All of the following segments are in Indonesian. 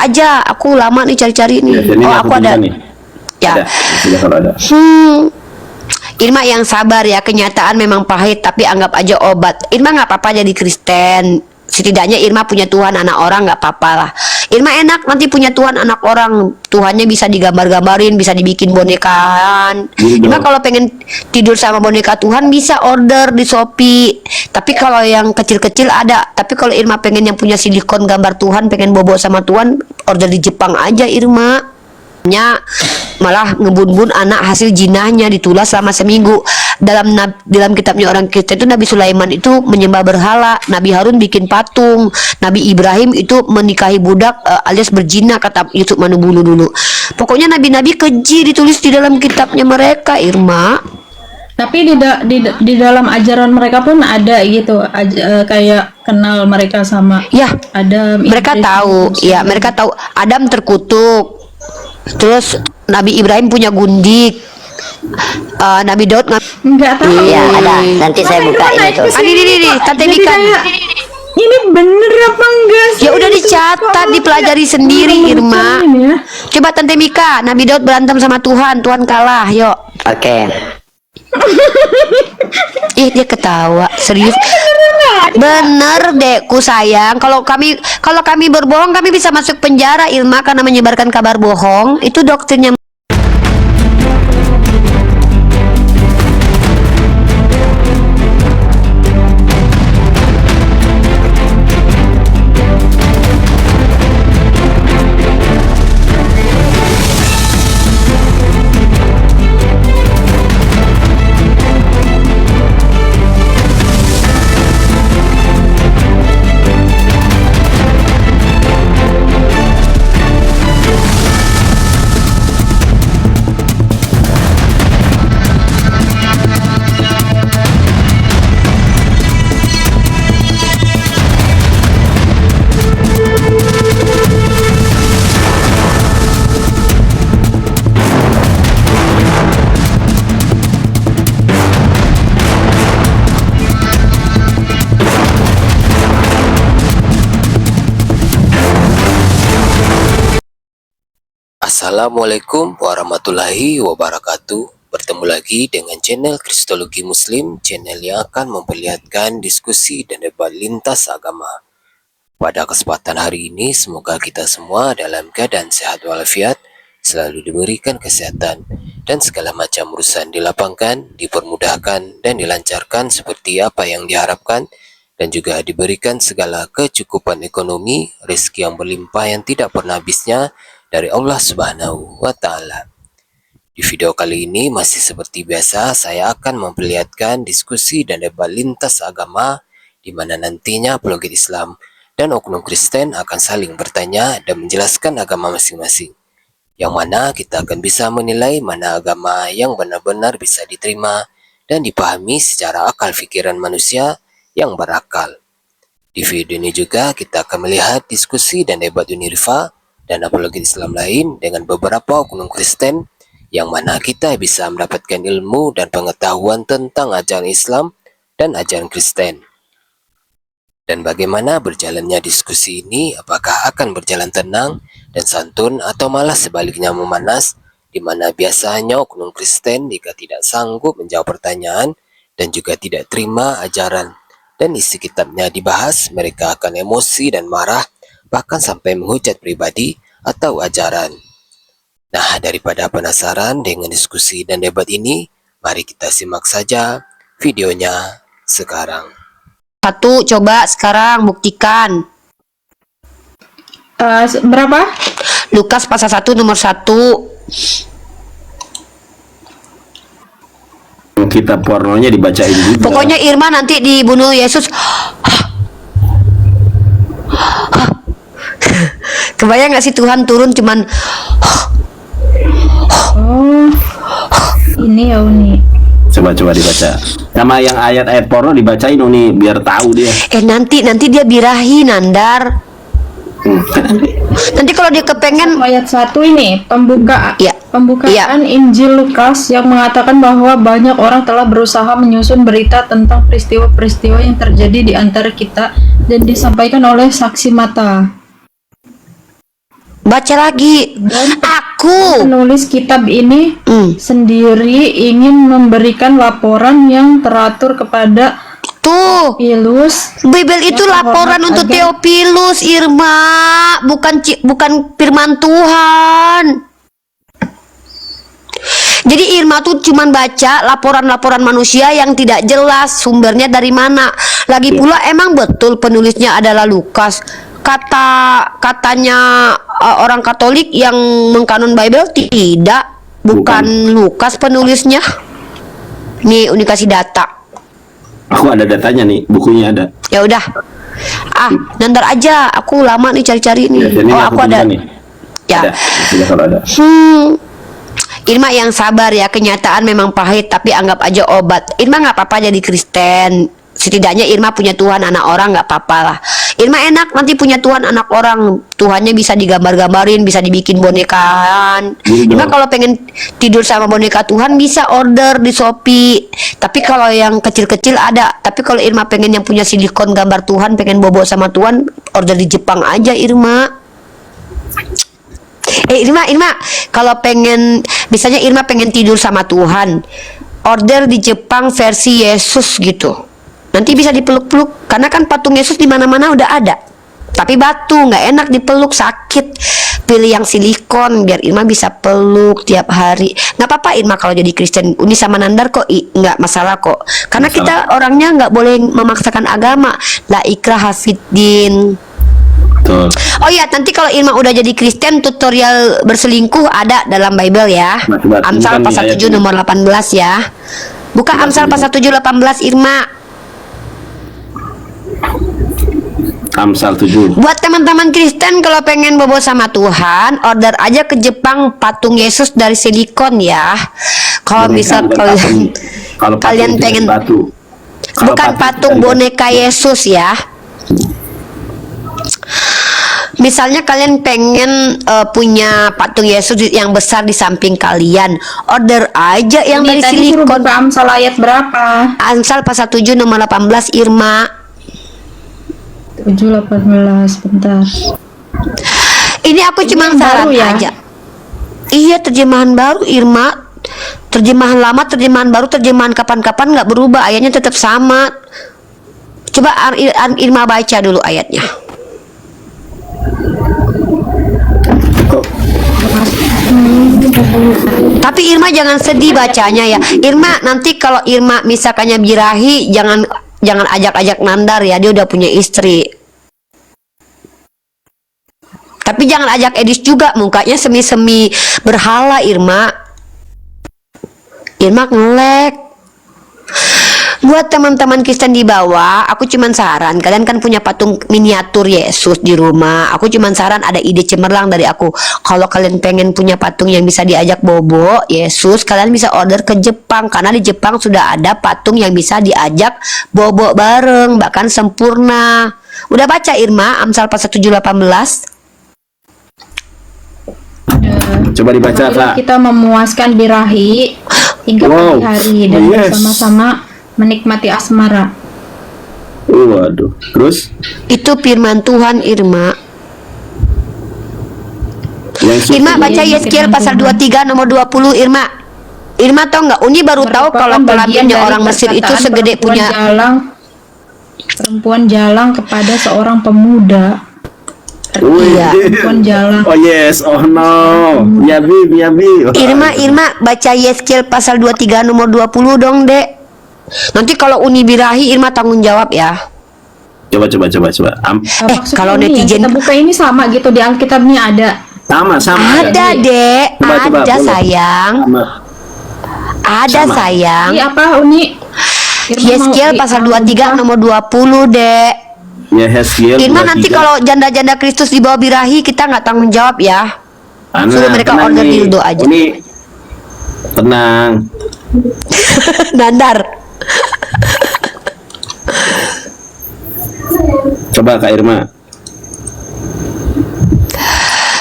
aja, aku lama nih cari-cari nih. Ini Oh, aku ada. nih. Ya. Ada. Irma yang sabar ya, kenyataan memang pahit tapi anggap aja obat. Irma nggak apa-apa jadi Kristen. Setidaknya Irma punya Tuhan anak orang, nggak apa-apa lah. Irma enak nanti punya Tuhan anak orang. Tuhannya bisa digambar-gambarin, bisa dibikin bonekaan. Irma kalau pengen tidur sama boneka Tuhan bisa order di Shopee. Tapi kalau yang kecil-kecil ada. Tapi kalau Irma pengen yang punya silikon gambar Tuhan, pengen bobo sama Tuhan, order di Jepang aja Irma. Malah ngebun-bun anak hasil jinahnya ditulas selama seminggu. Dalam kitabnya orang Kristen itu Nabi Sulaiman itu menyembah berhala, Nabi Harun bikin patung, Nabi Ibrahim itu menikahi budak alias berzina kata Yusuf Manubulu dulu. Pokoknya nabi-nabi keji ditulis di dalam kitabnya mereka Irma. Tapi di dalam ajaran mereka pun ada gitu, kayak kenal mereka sama ya Adam. Mereka tahu, ya mereka tahu Adam terkutuk. Terus Nabi Ibrahim punya gundik, Nabi Daud nggak tahu. Iya ada. Nanti saya buka ini tuh. Ini Tante Mika. Ini bener apa enggak sih? Ya udah dicatat, dipelajari sendiri Irma. Coba Tante Mika, Nabi Daud berantem sama Tuhan, Tuhan kalah, yuk. Oke. Ih dia ketawa, serius. Bener dekku sayang. Kalau kami berbohong kami bisa masuk penjara Irma karena menyebarkan kabar bohong. Itu doktrinnya. Assalamualaikum warahmatullahi wabarakatuh. Bertemu lagi dengan channel Kristologi Muslim, channel yang akan memperlihatkan diskusi dan debat lintas agama. Pada kesempatan hari ini, semoga kita semua dalam keadaan sehat walafiat, selalu diberikan kesehatan, dan segala macam urusan dilapangkan, dipermudahkan, dan dilancarkan seperti apa yang diharapkan, dan juga diberikan segala kecukupan ekonomi, rezeki yang berlimpah yang tidak pernah habisnya, dari Allah Subhanahu wa Ta'ala. Di video kali ini masih seperti biasa, saya akan memperlihatkan diskusi dan debat lintas agama, di mana nantinya apologet Islam dan oknum Kristen akan saling bertanya dan menjelaskan agama masing-masing. Yang mana kita akan bisa menilai mana agama yang benar-benar bisa diterima dan dipahami secara akal pikiran manusia yang berakal. Di video ini juga kita akan melihat diskusi dan debat Unirfa dan apologet Islam lain dengan beberapa oknum Kristen, yang mana kita bisa mendapatkan ilmu dan pengetahuan tentang ajaran Islam dan ajaran Kristen. Dan bagaimana berjalannya diskusi ini, apakah akan berjalan tenang dan santun atau malah sebaliknya memanas, di mana biasanya oknum Kristen jika tidak sanggup menjawab pertanyaan dan juga tidak terima ajaran dan isi kitabnya dibahas, mereka akan emosi dan marah, bahkan sampai menghujat pribadi atau ajaran. Nah, daripada penasaran dengan diskusi dan debat ini, mari kita simak saja videonya sekarang. Satu, coba sekarang buktikan. Berapa? Lukas pasal 1 nomor 1. Kitab pornonya dibacain juga. Pokoknya Irma nanti dibunuh Yesus. Kebayang gak sih Tuhan turun cuman Oh, ini ya Uni. Coba dibaca. Sama yang ayat-ayat porno dibacain Uni biar tahu dia. Nanti dia birahi Nandar. Nanti kalau dia kepengen Ayat 1 ini pembukaan Ya. Injil Lukas yang mengatakan bahwa banyak orang telah berusaha menyusun berita tentang peristiwa-peristiwa yang terjadi di antara kita dan disampaikan oleh saksi mata. Baca lagi. Aku Penulis kitab ini sendiri ingin memberikan laporan yang teratur kepada tuh. Theophilus. Bible itu laporan untuk Theophilus, Irma, bukan firman Tuhan. Jadi Irma tuh cuman baca laporan-laporan manusia yang tidak jelas sumbernya dari mana. Lagi pula emang betul penulisnya adalah Lukas. Katanya orang Katolik yang mengkanon Bible tidak, bukan Lukas penulisnya. Nih, Uni kasih data. Aku ada datanya nih, bukunya ada. Ya udah. Ntar aja, aku lama nih cari-cari nih. Ya, ini aku ada. nih. Ya. Ada. Sudah kalau ada. Irma yang sabar ya, kenyataan memang pahit tapi anggap aja obat. Irma nggak apa-apa jadi Kristen. Setidaknya Irma punya Tuhan anak orang, nggak apa-apa lah. Irma enak nanti punya Tuhan anak orang. Tuhannya bisa digambar-gambarin, bisa dibikin bonekaan. Irma kalau pengen tidur sama boneka Tuhan bisa order di Shopee. Tapi kalau yang kecil-kecil ada. Tapi kalau Irma pengen yang punya silikon gambar Tuhan, pengen bobo sama Tuhan, order di Jepang aja Irma. Irma, kalau pengen, misalnya Irma pengen tidur sama Tuhan, order di Jepang versi Yesus gitu. Nanti bisa dipeluk-peluk, karena kan patung Yesus di mana-mana udah ada. Tapi batu nggak enak dipeluk, sakit. Pilih yang silikon biar Irma bisa peluk tiap hari. Nggak apa-apa Irma kalau jadi Kristen. Uni sama Nandar kok nggak masalah kok. Karena kita orangnya nggak boleh memaksakan agama. La ikraha fiddin. Betul. Oh iya, nanti kalau Irma udah jadi Kristen, tutorial berselingkuh ada dalam Bible ya. Amsal pasal 7 nomor 18 ya. Buka Amsal pasal 7 18 Irma. Amsal 7. Buat teman-teman Kristen kalau pengen bobo sama Tuhan, order aja ke Jepang patung Yesus dari silikon ya. Kalau misal kalian pengen batu. bukan patung boneka Yesus ya. Misalnya kalian pengen punya patung Yesus yang besar di samping kalian, order aja yang dari silikon. Amsal ayat berapa? Amsal pasal 7 nomor 18 Irma. 7:18 bentar. Ini aku cuma saran ya? aja. Iya, terjemahan baru Irma. Terjemahan lama, terjemahan baru, terjemahan kapan-kapan nggak berubah, ayatnya tetap sama. Coba Irma baca dulu ayatnya. Tapi Irma jangan sedih bacanya ya. Irma nanti kalau Irma misalkannya birahi, jangan ajak-ajak Nandar ya, dia udah punya istri. Tapi jangan ajak Edis juga, mukanya semi-semi berhala Irma. Irma ngelek. Buat teman-teman Kristen di bawah, aku cuman saran, kalian kan punya patung miniatur Yesus di rumah. Aku cuman saran, ada ide cemerlang dari aku. Kalau kalian pengen punya patung yang bisa diajak bobo Yesus, kalian bisa order ke Jepang, karena di Jepang sudah ada patung yang bisa diajak bobo bareng, bahkan sempurna. Udah baca Irma Amsal pasal 7:18? Coba dibaca, Kak. Kita memuaskan birahi hingga pagi hari dan bersama-sama menikmati asmara. Waduh. Terus? Itu firman Tuhan Irma. Irma baca Yeskiel pasal 23 nomor 20 Irma. Irma tau nggak? Uni baru tahu kalau kelaminnya orang Mesir itu segede punya perempuan jalang kepada seorang pemuda. Iya. Perempuan jalang. Oh yes, oh no. Ya Bib. Irma baca Yeskiel pasal 23 nomor 20 dong, Dek. Nanti kalau Uni birahi Irma tanggung jawab ya. Coba. Kalau netizen kita buka ini sama gitu di Alkitabnya ada. Sama. Ada, Dek. Coba, ada boleh. sayang. Sama. Ada sayang. Ini apa Uni? Yeskiel pasal 23 nomor 20, Dek. Ya Yeskiel. Irma nanti kalau janda-janda Kristus di bawah birahi kita nggak tanggung jawab ya. Suruh mereka order dildo aja. Ini tenang. Nandar. Coba Kak Irma.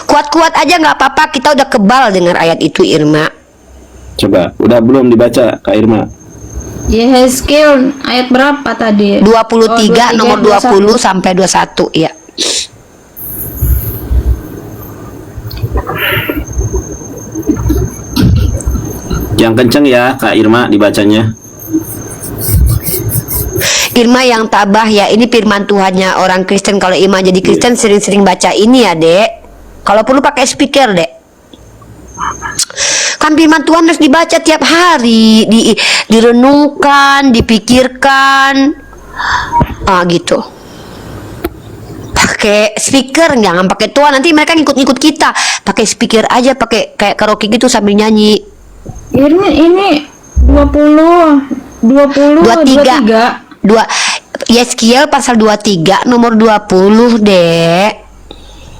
Kuat-kuat aja nggak apa-apa, kita udah kebal dengar ayat itu Irma. Coba, udah belum dibaca Kak Irma? Yeskiel ayat berapa tadi? 23 nomor 20 sampai 21 ya. Yang kenceng ya Kak Irma dibacanya. Irma yang tabah ya, ini firman Tuhannya orang Kristen. Kalau Irma jadi Kristen sering-sering baca ini ya dek. Kalau perlu pakai speaker dek. Kan firman Tuhan harus dibaca tiap hari, direnungkan, dipikirkan, gitu. Pakai speaker, jangan pakai Tuhan, nanti mereka ngikut-ngikut kita. Pakai speaker aja, pakai kayak karaoke gitu sambil nyanyi. Ini 23. Yeskiel pasal 23 nomor 20 dek.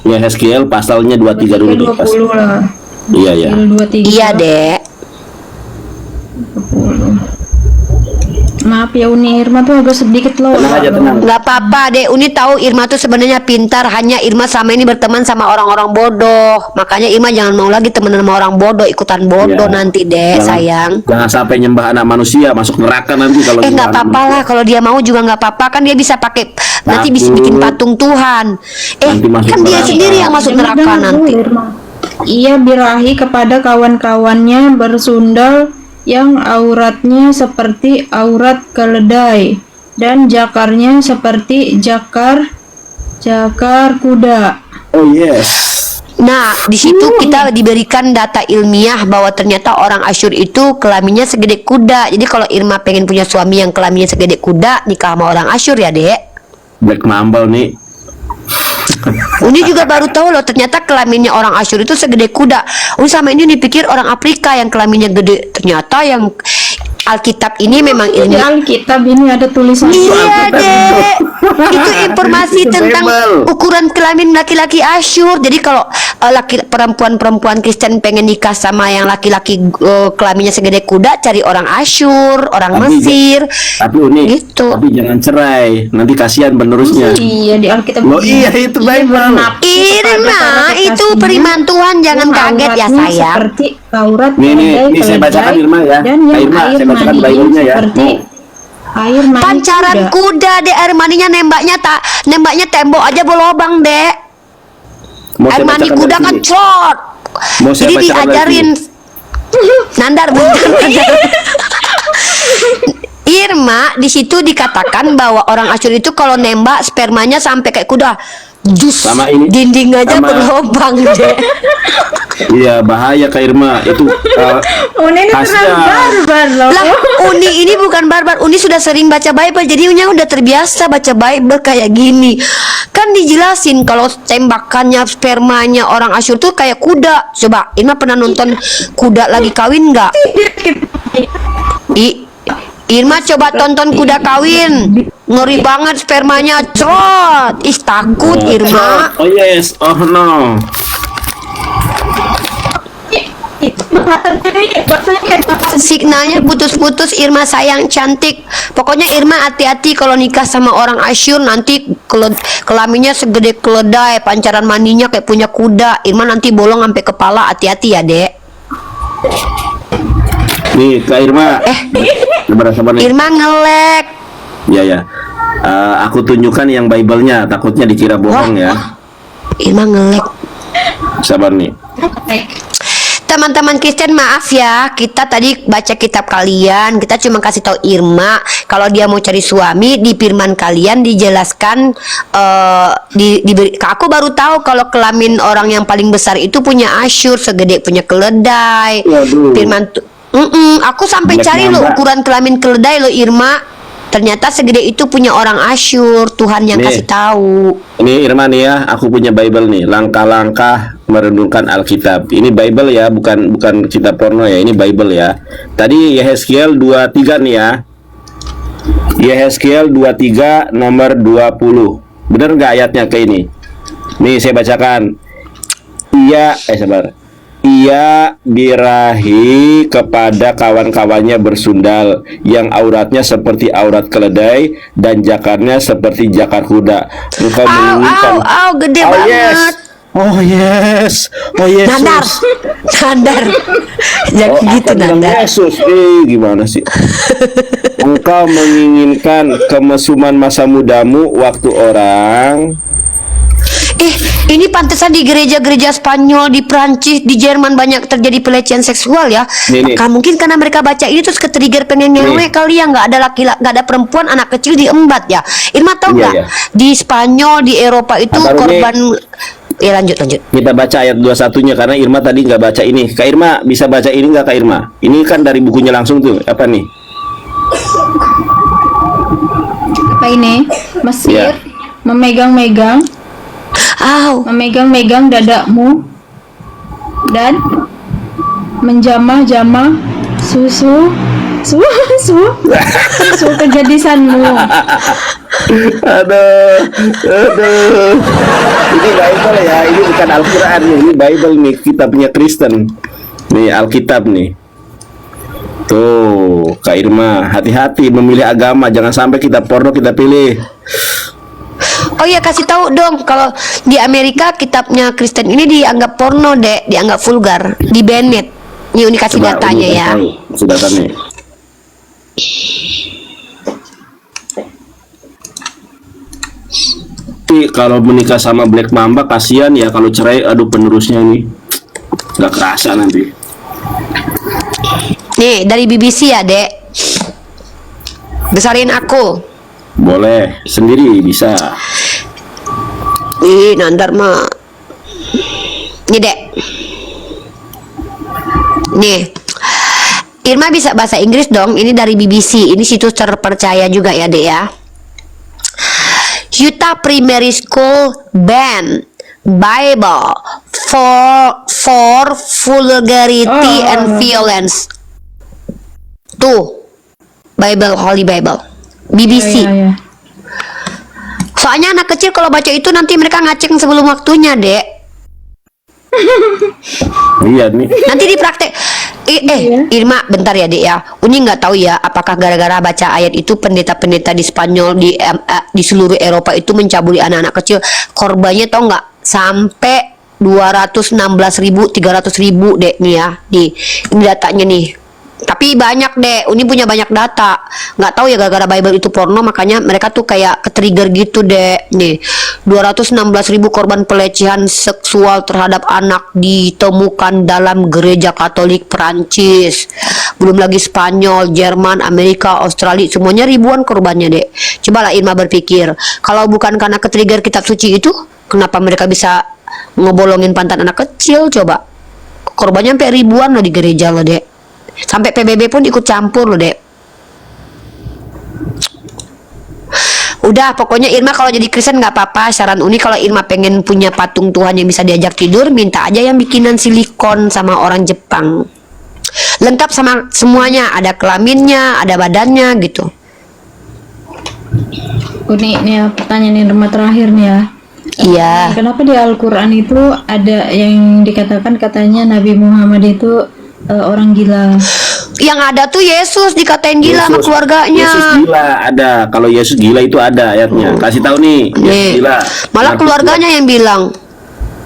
Ya Yeskiel pasalnya 23 dulu deh. 20 lah. Iya ya. 23. Iya dek. Maaf ya Uni, Irma tuh agak sedikit low. Tenang aja, tenang. Nggak apa-apa deh, Uni tahu Irma tuh sebenarnya pintar. Hanya Irma selama ini berteman sama orang-orang bodoh. Makanya Irma jangan mau lagi temenan sama orang bodoh, ikutan bodoh Ya. nanti deh sayang. Jangan sampai nyembah anak manusia masuk neraka nanti kalau Nggak nyembah anak apa-apa lah, kalau dia mau juga nggak apa-apa. Kan dia bisa pakai, nanti bisa bikin patung Tuhan. Nanti masuk Kan dia neraka. sendiri yang masuk neraka Dengar dulu, nanti. Irma. Ia birahi kepada kawan-kawannya bersundal yang auratnya seperti aurat keledai dan jakarnya seperti jakar kuda. Oh yes. Nah, di situ kita diberikan data ilmiah bahwa ternyata orang Asyur itu kelaminnya segede kuda. Jadi kalau Irma pengen punya suami yang kelaminnya segede kuda, nikah sama orang Asyur ya, Dek. Black Mamba nih. Uni juga baru tahu loh, ternyata kelaminnya orang Asyur itu segede kuda. Uni sama ini dipikir orang Afrika yang kelaminnya gede. Ternyata yang Alkitab ini memang Di ilmiah. Alkitab ini ada tulisan. Iya dek, itu informasi Itu tentang Bible. ukuran kelamin laki-laki Asyur. Jadi kalau perempuan Kristen pengen nikah sama yang laki-laki kelaminnya segede kuda, cari orang Asyur, orang Mesir. Tapi Uni, Gitu. tapi jangan cerai, nanti kasihan penerusnya. Iya di Alkitab. Loh, iya, itu Bible. bernafsu kepada Irma, para itu kekasihnya firman Tuhan, jangan yang kaget ya auratnya sayang. Seperti aurat Nih, keledai, saya bacakan Irma ya. dan Kak yang Irma, air saya bacakan maninya Bible-nya ya. seperti air mani Pancaran kuda. kuda dek, air maninya nembaknya tembok aja berlobang dek. Mau Air saya mani bacakan kuda dari kan sini? clot. Mau saya Jadi bacakan dari diajarin Nandar bentar. Irma di situ dikatakan bahwa orang Asyur itu kalau nembak spermanya sampai kayak kuda. Jus, Sama ini, dinding aja sama- berlobang deh. Iya, bahaya Kak Irma. Itu Uni ini terlalu kasihan. barbar loh. Lah, Uni ini bukan barbar. Uni sudah sering baca Bible, jadi Uni udah terbiasa baca Bible kayak gini. Kan dijelasin kalau tembakannya spermanya orang Asyur tuh kayak kuda. Coba, Irma pernah nonton kuda lagi kawin nggak? Irma coba tonton kuda kawin. Ngeri banget spermanya, crot. Ih, takut Irma. Oh yes, oh no. Signalnya putus-putus. Irma sayang cantik. Pokoknya Irma hati-hati kalau nikah sama orang Asyur, nanti kelaminnya segede keledai, pancaran maninya kayak punya kuda. Irma nanti bolong sampai kepala, hati-hati ya dek. Nih Kak Irma. Sabar nih. Irma ngelek. Ya ya. Aku tunjukkan yang Bible-nya, takutnya dikira bohong ya. Irma ngelek. Sabar nih. Teman-teman Kristen, maaf ya, kita tadi baca kitab kalian, kita cuma kasih tahu Irma kalau dia mau cari suami, di firman kalian dijelaskan. Aku baru tahu kalau kelamin orang yang paling besar itu punya Asyur, segede punya keledai. Waduh. Firman aku sampai Black cari lo Mamba. ukuran kelamin keledai lo Irma. Ternyata segede itu punya orang Asyur, Tuhan yang Nih. kasih tahu. Ini Irma nih ya, aku punya Bible nih, langkah-langkah merenungkan Alkitab. Ini Bible ya, bukan kitab porno ya, ini Bible ya. Tadi Yeskiel 23 nih ya. Yeskiel 23 nomor 20. Bener nggak ayatnya kayak ini? Nih saya bacakan. Ia birahi kepada kawan-kawannya bersundal yang auratnya seperti aurat keledai dan jakarnya seperti jakar kuda. Engkau menginginkan. Gede Oh banget. yes. Oh yes. Oh Yesus. Nandar. Jangan gitu aku bilang Nandar. Yesus. Gimana sih? Engkau menginginkan kemesuman masa mudamu waktu orang. Ini pantesan di gereja-gereja Spanyol, di Prancis, di Jerman banyak terjadi pelecehan seksual ya. Nih. Kan mungkin karena mereka baca ini terus ke-trigger pengen ngewe kali ya, nggak ada laki-laki, nggak ada perempuan, anak kecil diembat ya. Irma tahu Iya, nggak? iya. Di Spanyol, di Eropa itu Baru nih. korban. Ya lanjut. Kita baca ayat 21-nya karena Irma tadi nggak baca ini. Kak Irma bisa baca ini nggak Kak Irma? Ini kan dari bukunya langsung tuh. Apa nih? Apa ini? Mesir Ya. memegang-megang dadamu dan menjamah-jamah susu kejadisanmu. Aduh. Ini Bible ya, ini bukan Al-Quran nih, ini Bible nih, kitabnya Kristen. Nih Alkitab nih. Tuh, Kak Irma, hati-hati memilih agama, jangan sampai kita porno kita pilih. Oh iya, kasih tahu dong kalau di Amerika kitabnya Kristen ini dianggap porno, Dek, dianggap vulgar, di banned. Nih Uni kasih Coba, datanya Uni ya. kasih datanya. Tapi kalau menikah sama Black Mamba kasihan ya, kalau cerai aduh penerusnya ini nggak kerasa nanti. Nih dari BBC ya, Dek. Besarin aku. Boleh, sendiri bisa. Ih, nandar mah. Nih, Dek. Nih. Irma bisa bahasa Inggris dong. Ini dari BBC. Ini situs terpercaya juga ya, Dek ya. Utah Primary School ban Bible for vulgarity and violence. Tuh, Bible, Holy Bible, BBC. Ya. Soalnya anak kecil kalau baca itu nanti mereka ngaceng sebelum waktunya, Dek. Iya nih. Nanti dipraktek. Irma, bentar ya, Dek ya. Uni nggak tahu ya, apakah gara-gara baca ayat itu pendeta-pendeta di Spanyol di seluruh Eropa itu mencabuli anak-anak kecil. Korbannya tau nggak? Sampai 216.000, 300.000, Dek nih ya. Ini datanya nih. Tapi banyak, Dek. Uni punya banyak data. Nggak tahu ya gara-gara Bible itu porno, makanya mereka tuh kayak ke-trigger gitu, Dek. Nih, 216.000 korban pelecehan seksual terhadap anak ditemukan dalam gereja Katolik Prancis. Belum lagi Spanyol, Jerman, Amerika, Australia, semuanya ribuan korbannya, Dek. Cobalah Irma berpikir, kalau bukan karena ke-trigger kitab suci itu, kenapa mereka bisa ngebolongin pantat anak kecil? Coba. Korbannya sampai ribuan loh di gereja loh, Dek. Sampai PBB pun ikut campur loh, Dek. Udah, pokoknya Irma kalau jadi Kristen nggak apa-apa. Saran Uni, kalau Irma pengen punya patung Tuhan yang bisa diajak tidur, minta aja yang bikinan silikon sama orang Jepang. Lengkap sama semuanya, ada kelaminnya, ada badannya gitu. Uni, nih ya, pertanyaan Irma terakhir nih ya. Iya. Kenapa di Al-Quran itu ada yang dikatakan katanya Nabi Muhammad itu orang gila? Yang ada tuh Yesus dikatain gila sama keluarganya. Yesus gila ada. Kalau Yesus gila itu ada ayatnya. Kasih tahu nih, Yesus Nih, gila. malah keluarganya yang bilang.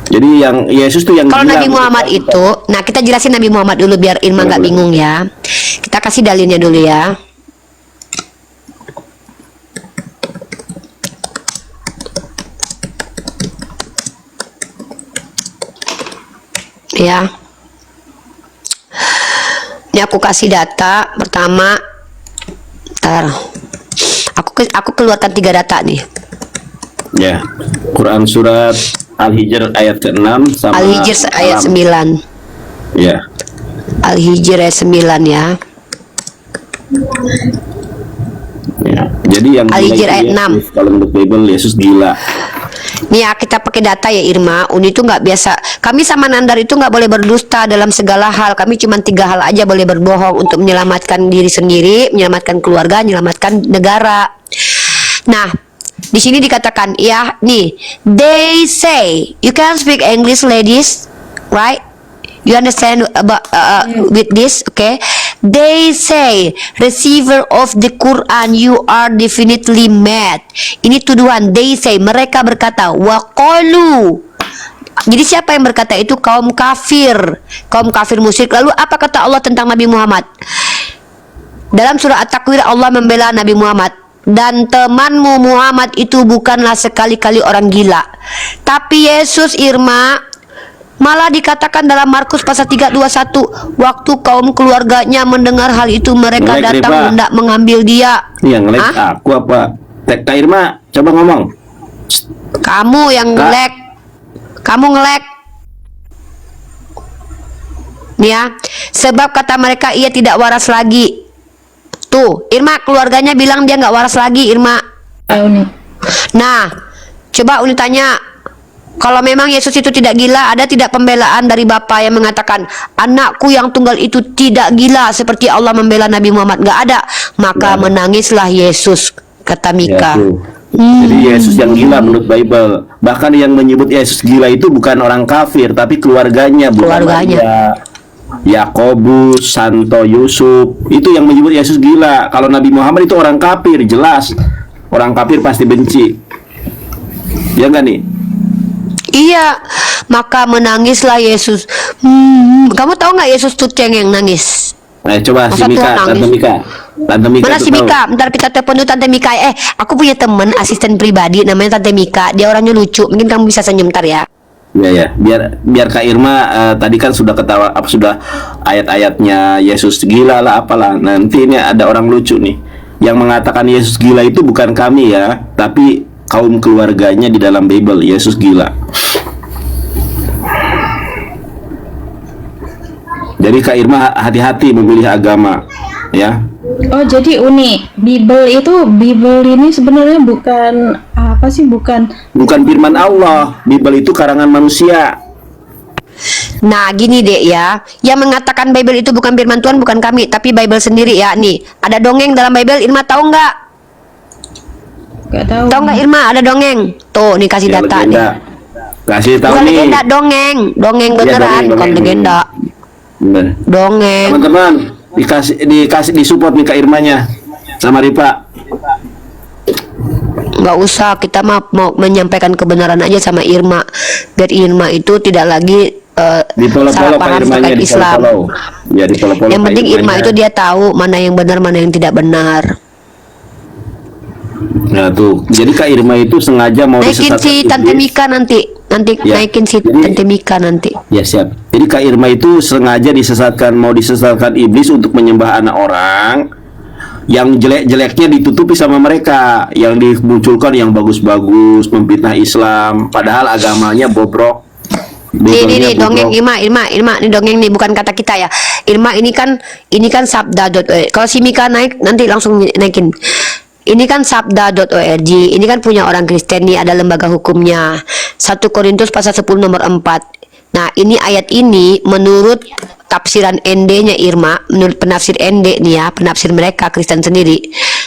Jadi yang Yesus tuh yang Kalau gila. Nabi Muhammad itu, nah kita jelasin Nabi Muhammad dulu biar Irma nggak bingung ya. Kita kasih dalilnya dulu ya. Ya. Ini aku kasih data pertama. Ntar. Aku keluarkan 3 data nih. Ya. Quran surat Al-Hijr ayat ke-6 sama Al-Hijr ayat 9. Ya. Al-Hijr ayat 9 ya. Ya. Jadi yang Al-Hijr gila itu ayat Yesus. Kalau menurut Bible Yesus gila. Nih ya, kita pakai data ya Irma. Uni itu nggak biasa. Kami sama Nandar itu nggak boleh berdusta dalam segala hal. Kami cuma 3 hal aja boleh berbohong untuk menyelamatkan diri sendiri, menyelamatkan keluarga, menyelamatkan negara. Nah, di sini dikatakan ya, nih, they say you can speak English, ladies, right? You understand about with this, okay? They say, receiver of the Quran, you are definitely mad. Ini tuduhan. They say, mereka berkata, waqalu. Jadi siapa yang berkata itu? Kaum kafir musyrik. Lalu apa kata Allah tentang Nabi Muhammad? Dalam surah At-Takwir Allah membela Nabi Muhammad. dan temanmu Muhammad itu bukanlah sekali-kali orang gila. Tapi Yesus, Irma, malah dikatakan dalam Markus pasal 3:21, waktu kaum keluarganya mendengar hal itu mereka Ngelek, datang Rifa. hendak mengambil dia. Yang ngelek Hah? aku apa? Kak Irma, coba ngomong. Kamu yang Kak. ngelek. Kamu ngelek. Nih ya, sebab kata mereka ia tidak waras lagi. Tuh, Irma, keluarganya bilang dia nggak waras lagi, Irma. Ya, Uni. Nah, coba Uni tanya, kalau memang Yesus itu tidak gila, ada tidak pembelaan dari Bapa yang mengatakan anakku yang tunggal itu tidak gila seperti Allah membela Nabi Muhammad? Nggak ada. Maka menangislah Yesus, kata Ya, Mika. tuh. Jadi Yesus yang gila menurut Bible. Bahkan yang menyebut Yesus gila itu bukan orang kafir, tapi keluarganya, bukan Keluarganya. Maria, Yakobus, Santo Yusuf. Itu yang menyebut Yesus gila. Kalau Nabi Muhammad itu orang kafir, jelas. Orang kafir pasti benci. Ya enggak nih? Iya, maka menangislah Yesus. Kamu tahu nggak Yesus tuh cengeng nangis? Coba si Masa Mika, Tuhan nangis? Tante Mika. Tante Mika Mana tuh si tahu. Mika? Bentar kita telepon dulu Tante Mika. Aku punya temen asisten pribadi namanya Tante Mika. Dia orangnya lucu. Mungkin kamu bisa senyum ntar ya. Ya ya, biar Kak Irma tadi kan sudah ketawa apa sudah ayat-ayatnya Yesus gila lah apalah. Nanti ini ada orang lucu nih yang mengatakan Yesus gila itu bukan kami ya, tapi kaum keluarganya di dalam Bible Yesus gila. Jadi Kak Irma hati-hati memilih agama ya. Oh, jadi Uni, Bible ini sebenarnya bukan apa sih? Bukan Bukan firman Allah, Bible itu karangan manusia. Nah gini dek ya, yang mengatakan Bible itu bukan firman Tuhan bukan kami, tapi Bible sendiri ya. Nih ada dongeng dalam Bible. Irma tahu nggak? nggak tahu. Tahu nggak Irma ada dongeng? Tuh nih kasih Ya, data legenda. nih. Kasih tahu Bukan nih. legenda, dongeng Iya, beneran, bukan dongeng. legenda. Bener. Dongeng. Teman-teman, dikasih disupport nih Kak Irmanya sama Ripa. Nggak usah, kita mau menyampaikan kebenaran aja sama Irma, biar Irma itu tidak lagi Di salah follow-follow Kak paham Irmanya, terkait di Islam. follow-follow. Ya, di follow-follow Yang Kak penting Irma Irmanya. itu dia tahu mana yang benar mana yang tidak benar. Nah tuh, jadi Kak Irma itu sengaja mau Naikin disesatkan si Tante iblis. Mika nanti Ya, naikin si jadi- Tante Mika nanti. Ya siap. Jadi Kak Irma itu sengaja mau disesatkan iblis untuk menyembah anak orang. Yang jelek-jeleknya ditutupi sama mereka, yang dimunculkan yang bagus-bagus, memfitnah Islam, padahal agamanya bobrok. Biblenya Ini dongeng bobrok. Irma, ini dongeng nih bukan kata kita ya. Irma ini kan sabda.org. Kalau si Mika naik nanti langsung naikin. Ini kan sabda.org. Ini kan punya orang Kristen nih, ada lembaga hukumnya. 1 Korintus pasal 10 nomor 4. Nah, ini ayat ini menurut tafsiran ND-nya Irma, menurut penafsir ND nih ya, penafsir mereka Kristen sendiri.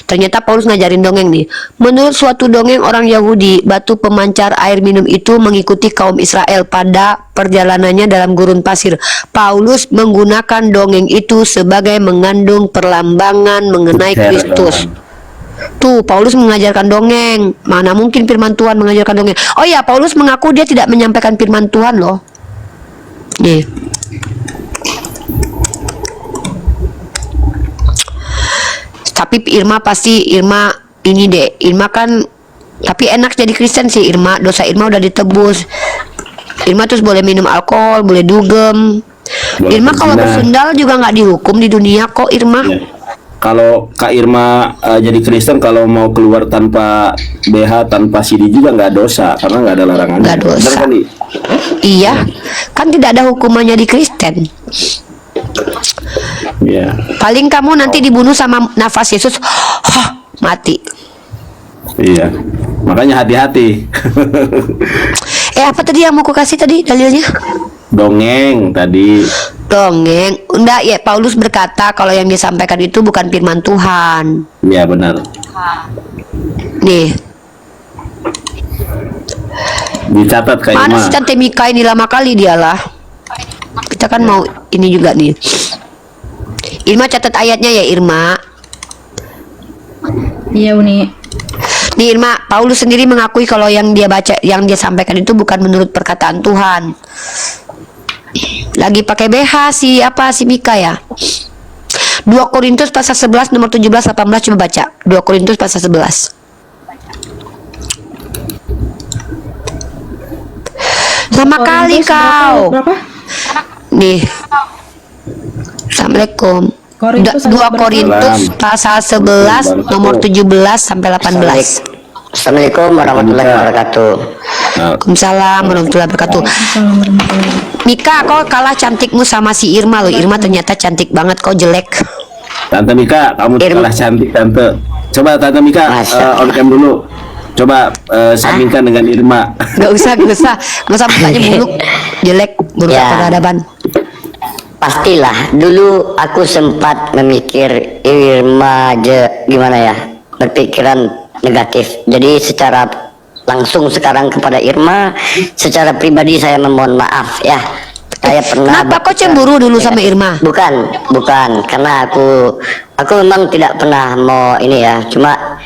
Ternyata Paulus ngajarin dongeng nih. Menurut suatu dongeng orang Yahudi, batu pemancar air minum itu mengikuti kaum Israel pada perjalanannya dalam gurun pasir. Paulus menggunakan dongeng itu sebagai mengandung perlambangan mengenai Kristus. Tuh, Paulus mengajarkan dongeng. Mana mungkin firman Tuhan mengajarkan dongeng. Oh ya, Paulus mengaku dia tidak menyampaikan firman Tuhan loh. Nih. Tapi Irma ini deh. Irma kan tapi enak jadi Kristen sih Irma. Dosa Irma udah ditebus. Irma terus boleh minum alkohol, boleh dugem. Boleh Irma kalau berzina. bersundal juga nggak dihukum di dunia kok Irma. Ya. Kalau Kak Irma jadi Kristen kalau mau keluar tanpa BH tanpa CD juga nggak dosa karena nggak ada larangan. Nggak dosa. Iya, kan tidak ada hukumannya di Kristen. Ya. Paling kamu nanti dibunuh sama nafas Yesus, mati. Iya. Makanya hati-hati. Apa tadi yang mau ku kasih tadi dalilnya? Dongeng tadi. Dongeng. Enggak ya, Paulus berkata kalau yang disampaikan itu bukan firman Tuhan. Ya benar. Nih, Dicatat Kak mana Irma. si Tante Mika ini lama kali dialah. Kita kan mau ini juga nih. Irma catat ayatnya ya Irma. Iya Uni. Nih Irma, Paulus sendiri mengakui kalau yang dia baca, yang dia sampaikan itu bukan menurut perkataan Tuhan. Lagi pakai BH si Mika ya. 2 Korintus pasal 11 nomor 17 18, coba baca. 2 Korintus pasal 11. Sama kali Korintus kau. Berapa? Nih. Assalamualaikum. Korintus 2 berapa? Korintus pasal 11 nomor 17 sampai 18. Assalamualaikum warahmatullahi wabarakatuh. Waalaikumsalam warahmatullahi wabarakatuh. Mika, kau kalah cantikmu sama si Irma loh. Irma ternyata cantik banget, kau jelek. Tante Mika, kamu kalah cantik Tante. Coba Tante Mika on cam dulu. Coba sandingkan dengan Irma. Gak usah mukanya buluk, jelek, buruk Ya. peradaban. Pastilah, dulu aku sempat memikir Irma gimana ya, berpikiran negatif. Jadi secara langsung sekarang kepada Irma, secara pribadi saya memohon maaf ya. Saya pernah. Kenapa kau cemburu dulu sama Irma? Bukan, karena aku memang tidak pernah mau ini ya. Cuma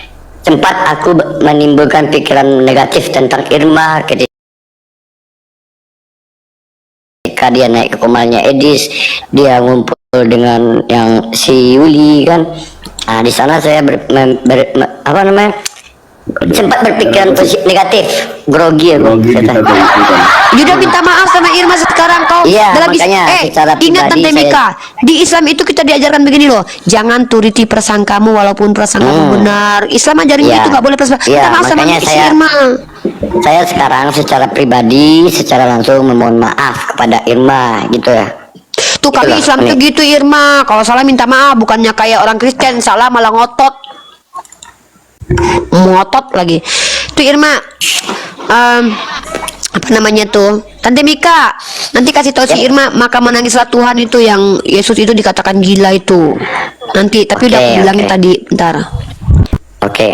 sempat aku menimbulkan pikiran negatif tentang Irma ketika dia naik ke komalnya Edis, dia ngumpul dengan yang si Yuli kan. Nah, di sana saya sempat berpikiran negatif, grogi aku. Grogi kita tuh. Udah minta maaf sama Irma sekarang kau. Iya, dalam makanya secara ingat pribadi Tante Mika, di Islam itu kita diajarkan begini loh, jangan turuti prasangkamu walaupun prasangkamu benar. Islam ajarin Iya. itu nggak boleh prasangka. Iya, Minta maaf sama makanya si Irma. Saya sekarang secara pribadi, secara langsung memohon maaf kepada Irma gitu ya. Tuh kami Itulah, Islam tuh ini. gitu Irma. Kalau salah minta maaf, bukannya kayak orang Kristen salah malah ngotot lagi. Tuh Irma, apa namanya tuh, Tante Mika, nanti kasih tahu si Irma maka menangislah Tuhan itu yang Yesus itu dikatakan gila itu. Nanti, tapi udah aku Oke, bilangin oke. tadi, bentar. Oke.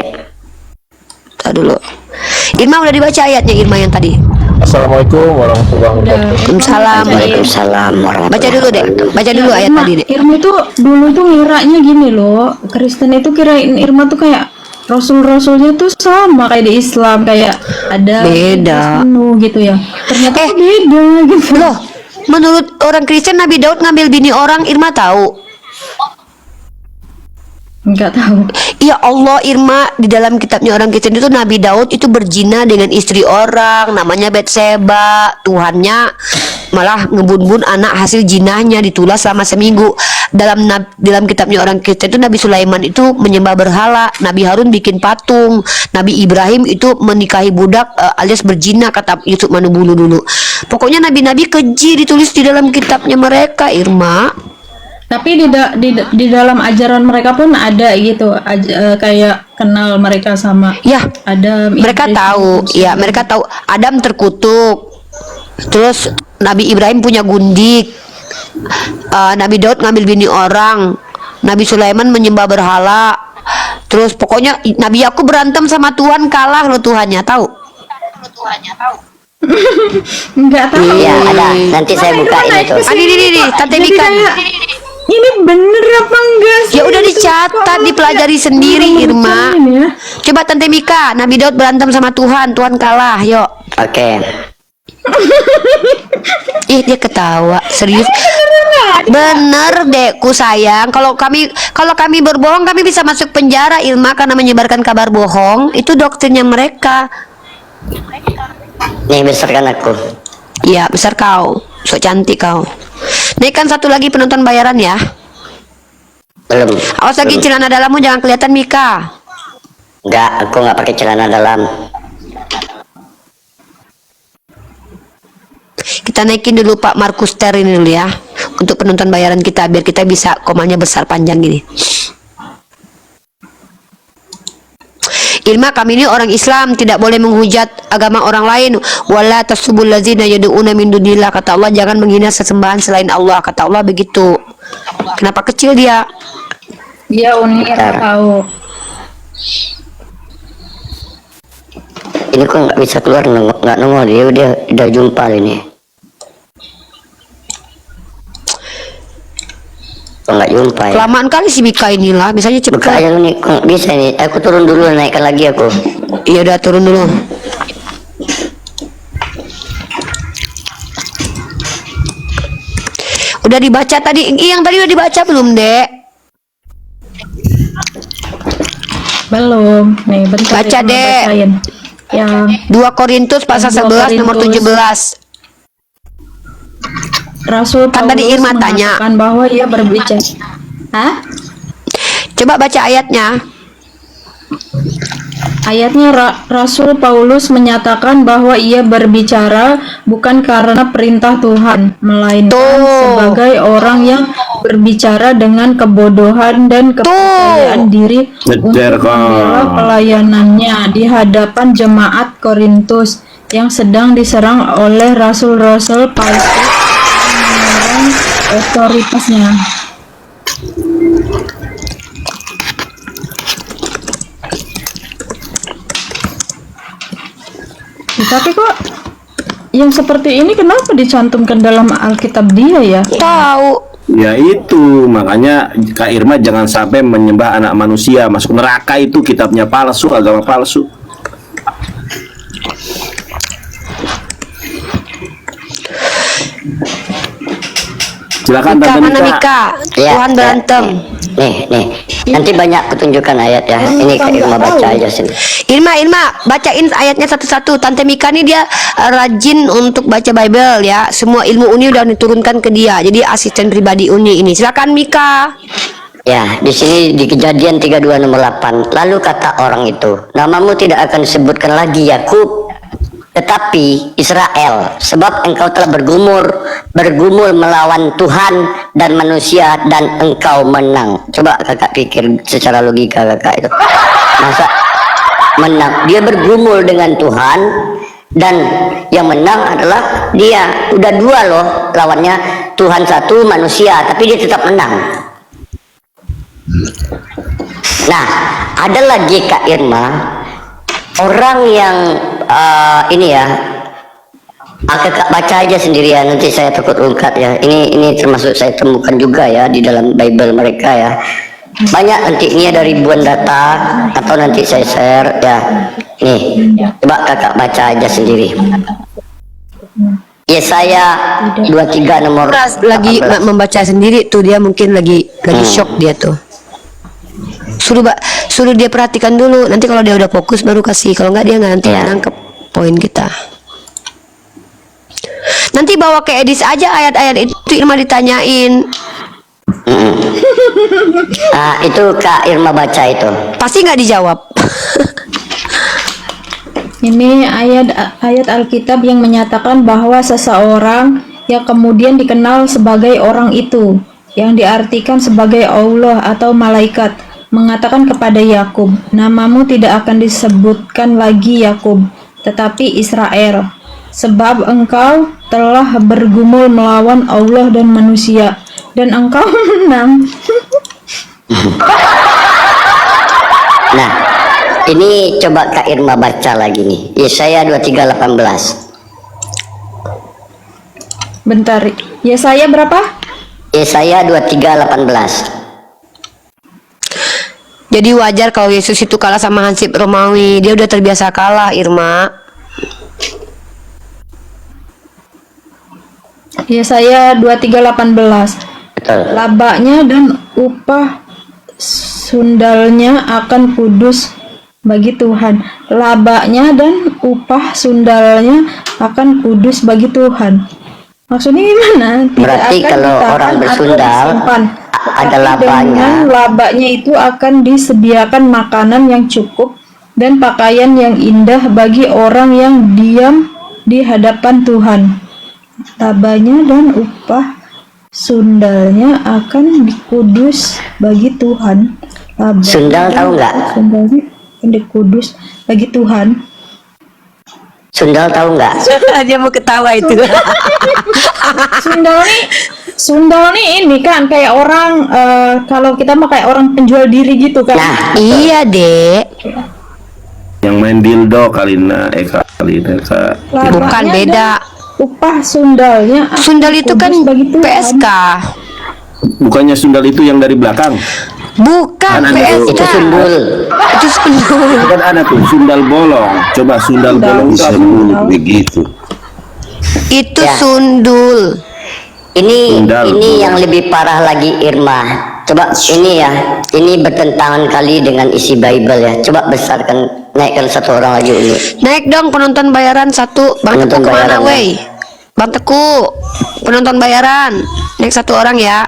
Bentar dulu. Irma udah dibaca ayatnya Irma yang tadi. Assalamualaikum warahmatullahi wabarakatuh. Waalaikumsalam. Waalaikumsalam warahmatullahi Baca dulu deh, wabarakatuh. baca dulu ayat Irma, tadi deh. Irma itu dulu tuh ngiranya gini loh, Kristen itu kirain Irma tuh kayak Rasul-rasulnya tuh sama kayak di Islam, kayak ada Beda. penuh gitu ya. Ternyata tuh beda gitu. Loh, menurut orang Kristen Nabi Daud ngambil bini orang, Irma tahu? Enggak tahu. Ya Allah Irma, di dalam kitabnya orang Kristen itu Nabi Daud itu berzina dengan istri orang namanya Betseba. Tuhannya malah ngebun-bun anak hasil jinahnya, ditulas selama seminggu. Dalam kitabnya orang Kristen itu Nabi Sulaiman itu menyembah berhala, Nabi Harun bikin patung, Nabi Ibrahim itu menikahi budak alias berzina kata Yusuf Manubulu dulu. Pokoknya nabi-nabi keji ditulis di dalam kitabnya mereka Irma. Tapi di dalam ajaran mereka pun ada gitu, kayak kenal mereka sama Ya, Adam. mereka Idris, tahu, Musa. ya mereka tahu Adam terkutuk, terus Nabi Ibrahim punya gundik, Nabi Daud ngambil bini orang, Nabi Sulaiman menyembah berhala, terus pokoknya Nabi Yakub berantem sama Tuhan, kalah lo Tuhannya tahu. Enggak tahu. Iya, ada. Nanti saya buka ini tuh. Ini Tante Jadi Mika. kayak, ini bener apa enggak sih? Ya udah dicatat, dipelajari sendiri Irma. Ya. Coba Tante Mika, Nabi Daud berantem sama Tuhan, Tuhan kalah, yuk. Oke. Ih dia ketawa serius. Bener dekku sayang. Kalau kami berbohong kami bisa masuk penjara Irma karena menyebarkan kabar bohong. Itu doktrinnya mereka. Nih besarkan aku. Iya besar kau. Sok cantik kau. Naikkan satu lagi penonton bayaran ya. Belum. Awas lagi celana dalammu jangan kelihatan Mika. Enggak, aku nggak pakai celana dalam. Kita naikin dulu Pak Markus Ter ini dulu ya. Untuk penonton bayaran kita biar kita bisa komanya besar panjang gini. Irma, kami ini orang Islam, tidak boleh menghujat agama orang lain. Wala tasubul ladzina yad'una min dunillah, kata Allah, jangan menghina sesembahan selain Allah, kata Allah begitu. Kenapa kecil dia? Dia Uni tahu. Ini kok nggak bisa keluar, nggak nongol dia udah jumpa ini. Kok nggak jumpa ya? Kelamaan kali si Mika inilah, misalnya cepet. Buka aja nih, kok nggak bisa nih. Aku turun dulu, naikkan lagi aku. Iya udah turun dulu. Udah dibaca tadi, yang tadi udah dibaca belum Dek? Belum. Nih, bentar Baca, Irma Dek. bacain. Yang 2 Korintus pasal Yang 2 11 nomor Korintus. 17. Rasul Kan tadi Paulus Irma tanya. mengatakan bahwa ia berbicara. Hah? Coba baca ayatnya. Ayatnya Rasul Paulus menyatakan bahwa ia berbicara bukan karena perintah Tuhan, melainkan Tuh. sebagai orang yang berbicara dengan kebodohan dan kepercayaan diri untuk Bener, kok. membela pelayanannya di hadapan jemaat Korintus yang sedang diserang oleh rasul-rasul palsu yang menyerang otoritasnya. Tapi kok yang seperti ini kenapa dicantumkan dalam Alkitab dia ya? Tahu. Ya itu, makanya Kak Irma jangan sampai menyembah anak manusia, masuk neraka itu kitabnya palsu, agama palsu. Silakan Mika, Tante mana Mika. Mika? Ya, Tuhan berantem. Nih. Nanti banyak kutunjukkan ayat ya. Ini Kak Irma baca aja sini. Irma, bacain ayatnya satu-satu. Tante Mika nih dia rajin untuk baca Bible ya. Semua ilmu Uni udah diturunkan ke dia. Jadi asisten pribadi Uni ini. Silakan Mika. Ya, di sini di Kejadian 32 nomor 8. Lalu kata orang itu, namamu tidak akan disebutkan lagi Yakub, tetapi Israel, sebab engkau telah bergumul melawan Tuhan dan manusia dan engkau menang. Coba kakak pikir secara logika kakak itu. Masa menang? Dia bergumul dengan Tuhan dan yang menang adalah dia. Udah dua loh lawannya, Tuhan satu, manusia, tapi dia tetap menang. Nah, ada lagi Kak Irma, orang yang ini ya, kakak baca aja sendirian, nanti saya takut ungkap ya. Ini termasuk saya temukan juga ya di dalam Bible mereka ya. Banyak nanti ini ada ribuan data atau nanti saya share ya. Nih, coba kakak baca aja sendiri. Yesaya 23 nomor Lagi 18. membaca sendiri tuh dia mungkin lagi shock dia tuh. Suruh dia perhatikan dulu. Nanti kalau dia udah fokus baru kasih. Kalau nggak dia nggak nanti Ya. nangkep poin kita. Nanti bawa ke Edis aja ayat-ayat itu Irma ditanyain. Itu Kak Irma baca itu. Pasti nggak dijawab. Ini ayat Alkitab yang menyatakan bahwa seseorang yang kemudian dikenal sebagai orang itu, yang diartikan sebagai Allah atau malaikat, mengatakan kepada Yakub, namamu tidak akan disebutkan lagi Yakub, tetapi Israel, sebab engkau telah bergumul melawan Allah dan manusia, dan engkau menang. Nah, ini coba Kak Irma baca lagi nih. Yesaya 23:18. Bentar, Yesaya berapa? Yesaya 23:18. Jadi wajar kalau Yesus itu kalah sama Hansip Romawi. Dia udah terbiasa kalah, Irma. Yesaya 23:18. Betul. Labanya dan upah sundalnya akan kudus bagi Tuhan. Labanya dan upah sundalnya akan kudus bagi Tuhan. Maksudnya gimana? Berarti kalau ditahan orang atau bersundal, disimpan. ada Tapi labanya. dengan labanya itu akan disediakan makanan yang cukup dan pakaian yang indah bagi orang yang diam di hadapan Tuhan. Labanya dan upah sundalnya akan dikudus bagi Tuhan. Labanya Sundal tahu nggak? Sundalnya akan dikudus bagi Tuhan. Sundal tahu nggak? Dia mau ketawa itu. Sundal nih ini kan kayak orang kalau kita mah kayak orang penjual diri gitu kan. Nah, Iya, Dek. Yang main dildo Kalina, Kalina, Kak. Labanya Bukan, beda. dan upah sundalnya akan Sundal itu kan dikudus bagi Tuhan. PSK. Bukannya sundal itu yang dari belakang? Bukan Kan ada PSK. itu sundul. Itu sundul. Kan ada tuh sundal bolong. Coba sundal bolong itu apa? begitu. Itu Ya. sundul. Ini Sundal. yang lebih parah lagi Irma. Coba ini ya, ini bertentangan kali dengan isi Bible ya. Coba besarkan, naikkan satu orang lagi dulu. Naik dong penonton bayaran satu. Bang Penonton Teku kemana bayaran, wey? Bang Teku, penonton bayaran. Naik satu orang ya.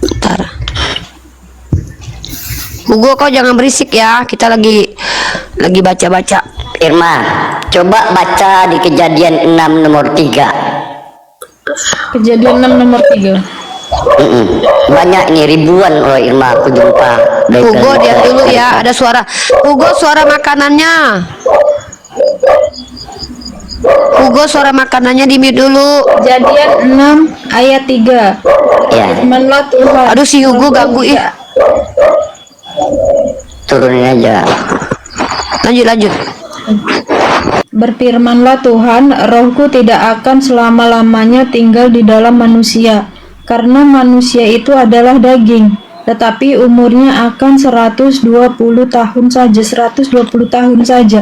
Bentar. Hugo kau jangan berisik ya. Kita lagi baca-baca. Irma, coba baca di Kejadian 6 nomor 3. Kejadian 6 nomor 3. Banyak nih, ribuan loh Irma aku jumpa. Hugo dia dulu ya. Ada suara. Hugo suara makanannya. Hugo suara makanannya di mute dulu. Kejadian 6 ayat 3. Ya, Firmanlah Tuhan. Aduh si Hugo ganggu ih. turunin aja. Lanjut. Berfirmanlah Tuhan, rohku tidak akan selama-lamanya tinggal di dalam manusia, karena manusia itu adalah daging, tetapi umurnya akan 120 tahun saja. 120 tahun saja.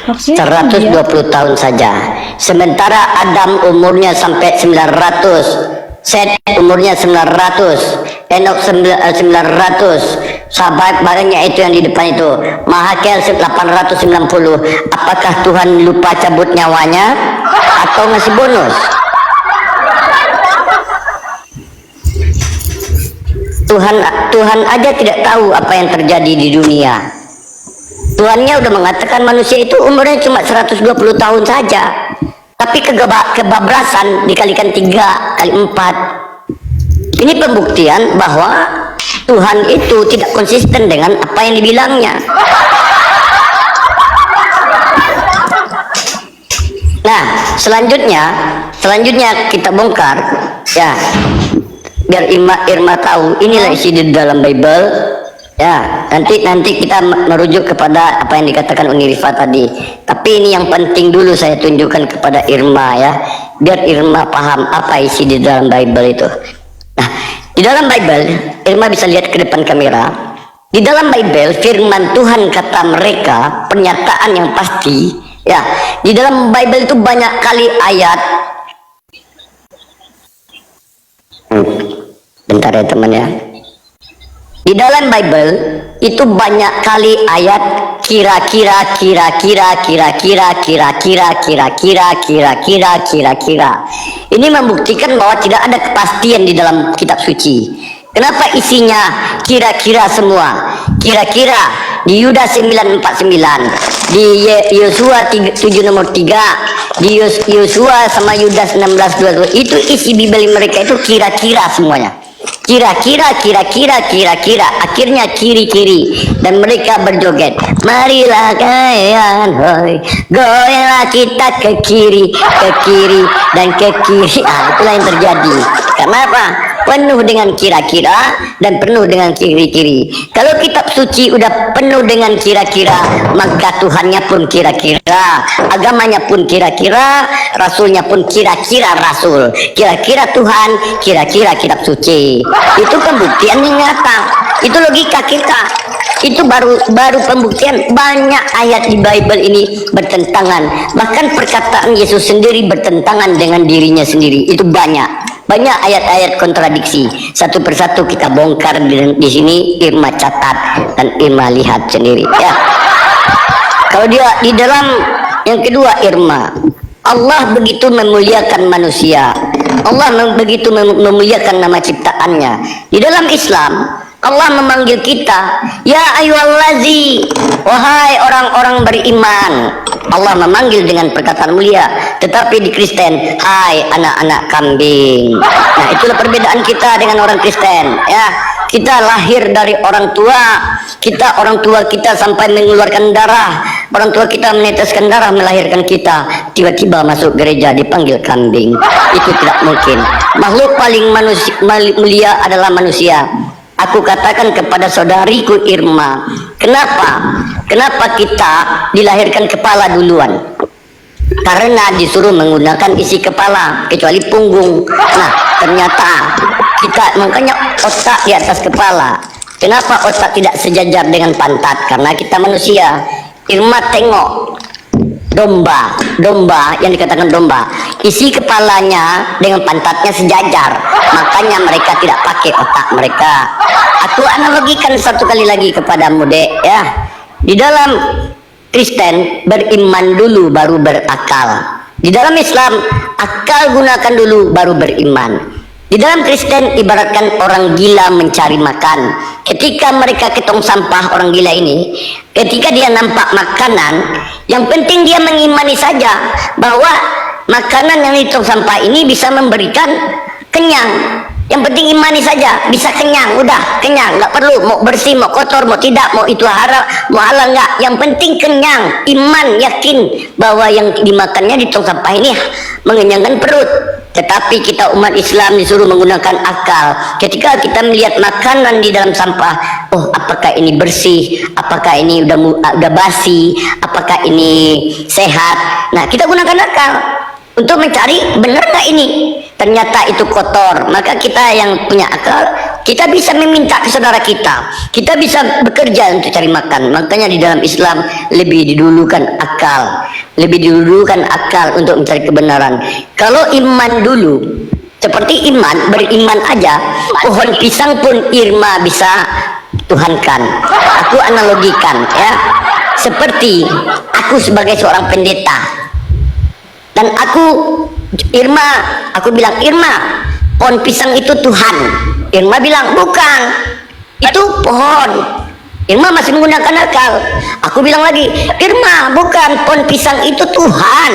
Maksudnya 120 tahun saja. Sementara Adam umurnya sampai 900. Set umurnya 900. Enok 900. Sahabat barangnya itu yang di depan itu. Mahakel 890. Apakah Tuhan lupa cabut nyawanya atau ngasih bonus? Tuhan aja tidak tahu apa yang terjadi di dunia. Tuhannya udah mengatakan manusia itu umurnya cuma 120 tahun saja. Tapi kebablasan dikalikan 3 kali 4. Ini pembuktian bahwa Tuhan itu tidak konsisten dengan apa yang dibilangnya. Nah, selanjutnya kita bongkar ya. Biar Irma tahu inilah isi di dalam Bible. Ya, nanti kita merujuk kepada apa yang dikatakan Unirifa tadi. Tapi ini yang penting dulu saya tunjukkan kepada Irma ya, biar Irma paham apa isi di dalam Bible itu. Nah, di dalam Bible, Irma bisa lihat ke depan kamera. Di dalam Bible, firman Tuhan kata mereka, pernyataan yang pasti. Ya, di dalam Bible itu banyak kali ayat. Bentar ya teman ya. Di dalam Bible itu banyak kali ayat kira-kira. Ini membuktikan bahwa tidak ada kepastian di dalam kitab suci. Kenapa isinya kira-kira semua? Kira-kira di Yudas 9:49, di Yosua 7 nomor 3, di Yosua sama Yudas 16:22, itu isi Bible mereka itu kira-kira semuanya. Kira-kira, akhirnya kiri-kiri, dan mereka berjoget. Marilah kalian, hoi, goyanglah kita ke kiri dan ke kiri. Itulah yang terjadi. Kenapa? Penuh dengan kira-kira dan penuh dengan kiri-kiri. Kalau kitab suci udah penuh dengan kira-kira, maka Tuhannya pun kira-kira, agamanya pun kira-kira, rasulnya pun kira-kira rasul, kira-kira Tuhan, kira-kira kitab suci. Itu pembuktian yang nyata. Itu logika kita. Itu baru pembuktian. Banyak ayat di Bible ini bertentangan. Bahkan perkataan Yesus sendiri bertentangan dengan dirinya sendiri. Itu banyak ayat-ayat kontradiksi. Satu persatu kita bongkar di sini. Irma catat dan Irma lihat sendiri ya. Kalau dia di dalam yang kedua, Irma, Allah begitu memuliakan manusia. Allah begitu memuliakan nama ciptaannya. Di dalam Islam, Allah memanggil kita, ya ayyuhallazi, wahai orang-orang beriman. Allah memanggil dengan perkataan mulia. Tetapi di Kristen, hai anak-anak kambing. Nah, itulah perbedaan kita dengan orang Kristen ya. Kita lahir dari orang tua kita sampai mengeluarkan darah. Orang tua kita meneteskan darah melahirkan kita. Tiba-tiba masuk gereja dipanggil kambing. Itu tidak mungkin. Makhluk paling mulia adalah manusia. Aku katakan kepada saudariku Irma, kenapa kita dilahirkan kepala duluan? Karena disuruh menggunakan isi kepala kecuali punggung. Nah, ternyata kita makanya otak di atas kepala. Kenapa otak tidak sejajar dengan pantat? Karena kita manusia. Irma tengok domba yang dikatakan domba, isi kepalanya dengan pantatnya sejajar, makanya mereka tidak pakai otak mereka. Aku analogikan satu kali lagi kepadamu, Dek, ya. Di dalam Kristen beriman dulu baru berakal. Di dalam Islam akal gunakan dulu baru beriman. Di dalam Kristen ibaratkan orang gila mencari makan. Ketika mereka ke tong sampah, orang gila ini, ketika dia nampak makanan, yang penting dia mengimani saja bahwa makanan yang di tong sampah ini bisa memberikan kenyang. Yang penting imani saja, bisa kenyang, udah kenyang, nggak perlu mau bersih, mau kotor, mau tidak, mau itu haram, mau halal nggak. Yang penting kenyang, iman, yakin bahwa yang dimakannya di tong sampah ini mengenyangkan perut. Tetapi kita umat Islam disuruh menggunakan akal. Ketika kita melihat makanan di dalam sampah, oh apakah ini bersih, apakah ini udah basi, apakah ini sehat. Nah kita gunakan akal untuk mencari benar nggak ini. Ternyata itu kotor, maka kita yang punya akal, kita bisa meminta ke saudara kita bisa bekerja untuk cari makan. Makanya di dalam Islam lebih didulukan akal, untuk mencari kebenaran. Kalau iman dulu, seperti iman, beriman aja, pohon pisang pun Irma bisa tuhankan. Aku analogikan, ya, seperti aku sebagai seorang pendeta, dan aku bilang, Irma, pohon pisang itu Tuhan. Irma bilang, bukan, itu pohon. Irma masih menggunakan akal. Aku bilang lagi, Irma, bukan, pohon pisang itu Tuhan.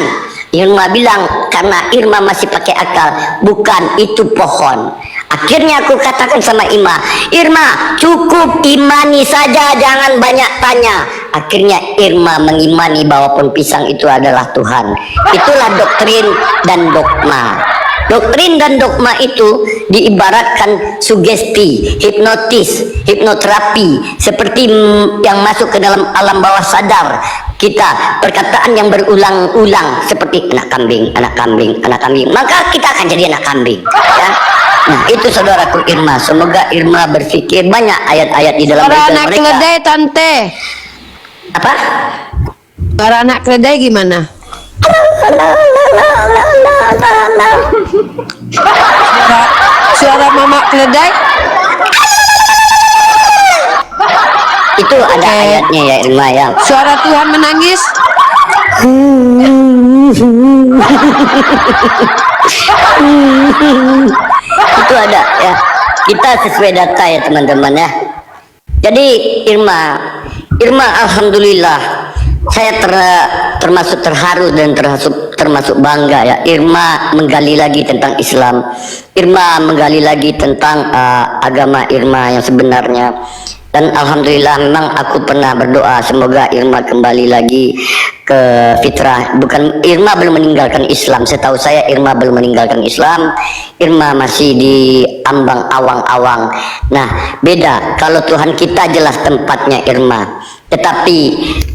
Irma bilang, karena Irma masih pakai akal, bukan, itu pohon. Akhirnya aku katakan sama Irma, cukup imani saja, jangan banyak tanya. Akhirnya Irma mengimani bahwa pohon pisang itu adalah Tuhan. Itulah doktrin dan dogma. Doktrin dan dogma itu diibaratkan sugesti, hipnoterapi, seperti yang masuk ke dalam alam bawah sadar kita, perkataan yang berulang-ulang seperti anak kambing, maka kita akan jadi anak kambing, ya. Nah itu saudaraku Irma, semoga Irma berpikir banyak ayat-ayat di dalam Suara Bible anak mereka. keledai, Tante. Apa? Suara anak keledai gimana? Suara mama keledai? Itu ada ayatnya ya Irma ya. Suara Tuhan menangis? Itu ada ya. Kita sesuai data ya teman-teman ya. Jadi Irma alhamdulillah saya termasuk terharu dan termasuk bangga ya. Irma menggali lagi tentang Islam. Irma menggali lagi tentang agama Irma yang sebenarnya. Dan alhamdulillah memang aku pernah berdoa semoga Irma kembali lagi ke fitrah. Bukan, Irma belum meninggalkan Islam. Setahu saya Irma belum meninggalkan Islam. Irma masih di ambang awang-awang. Nah, beda kalau Tuhan kita jelas tempatnya Irma. Tetapi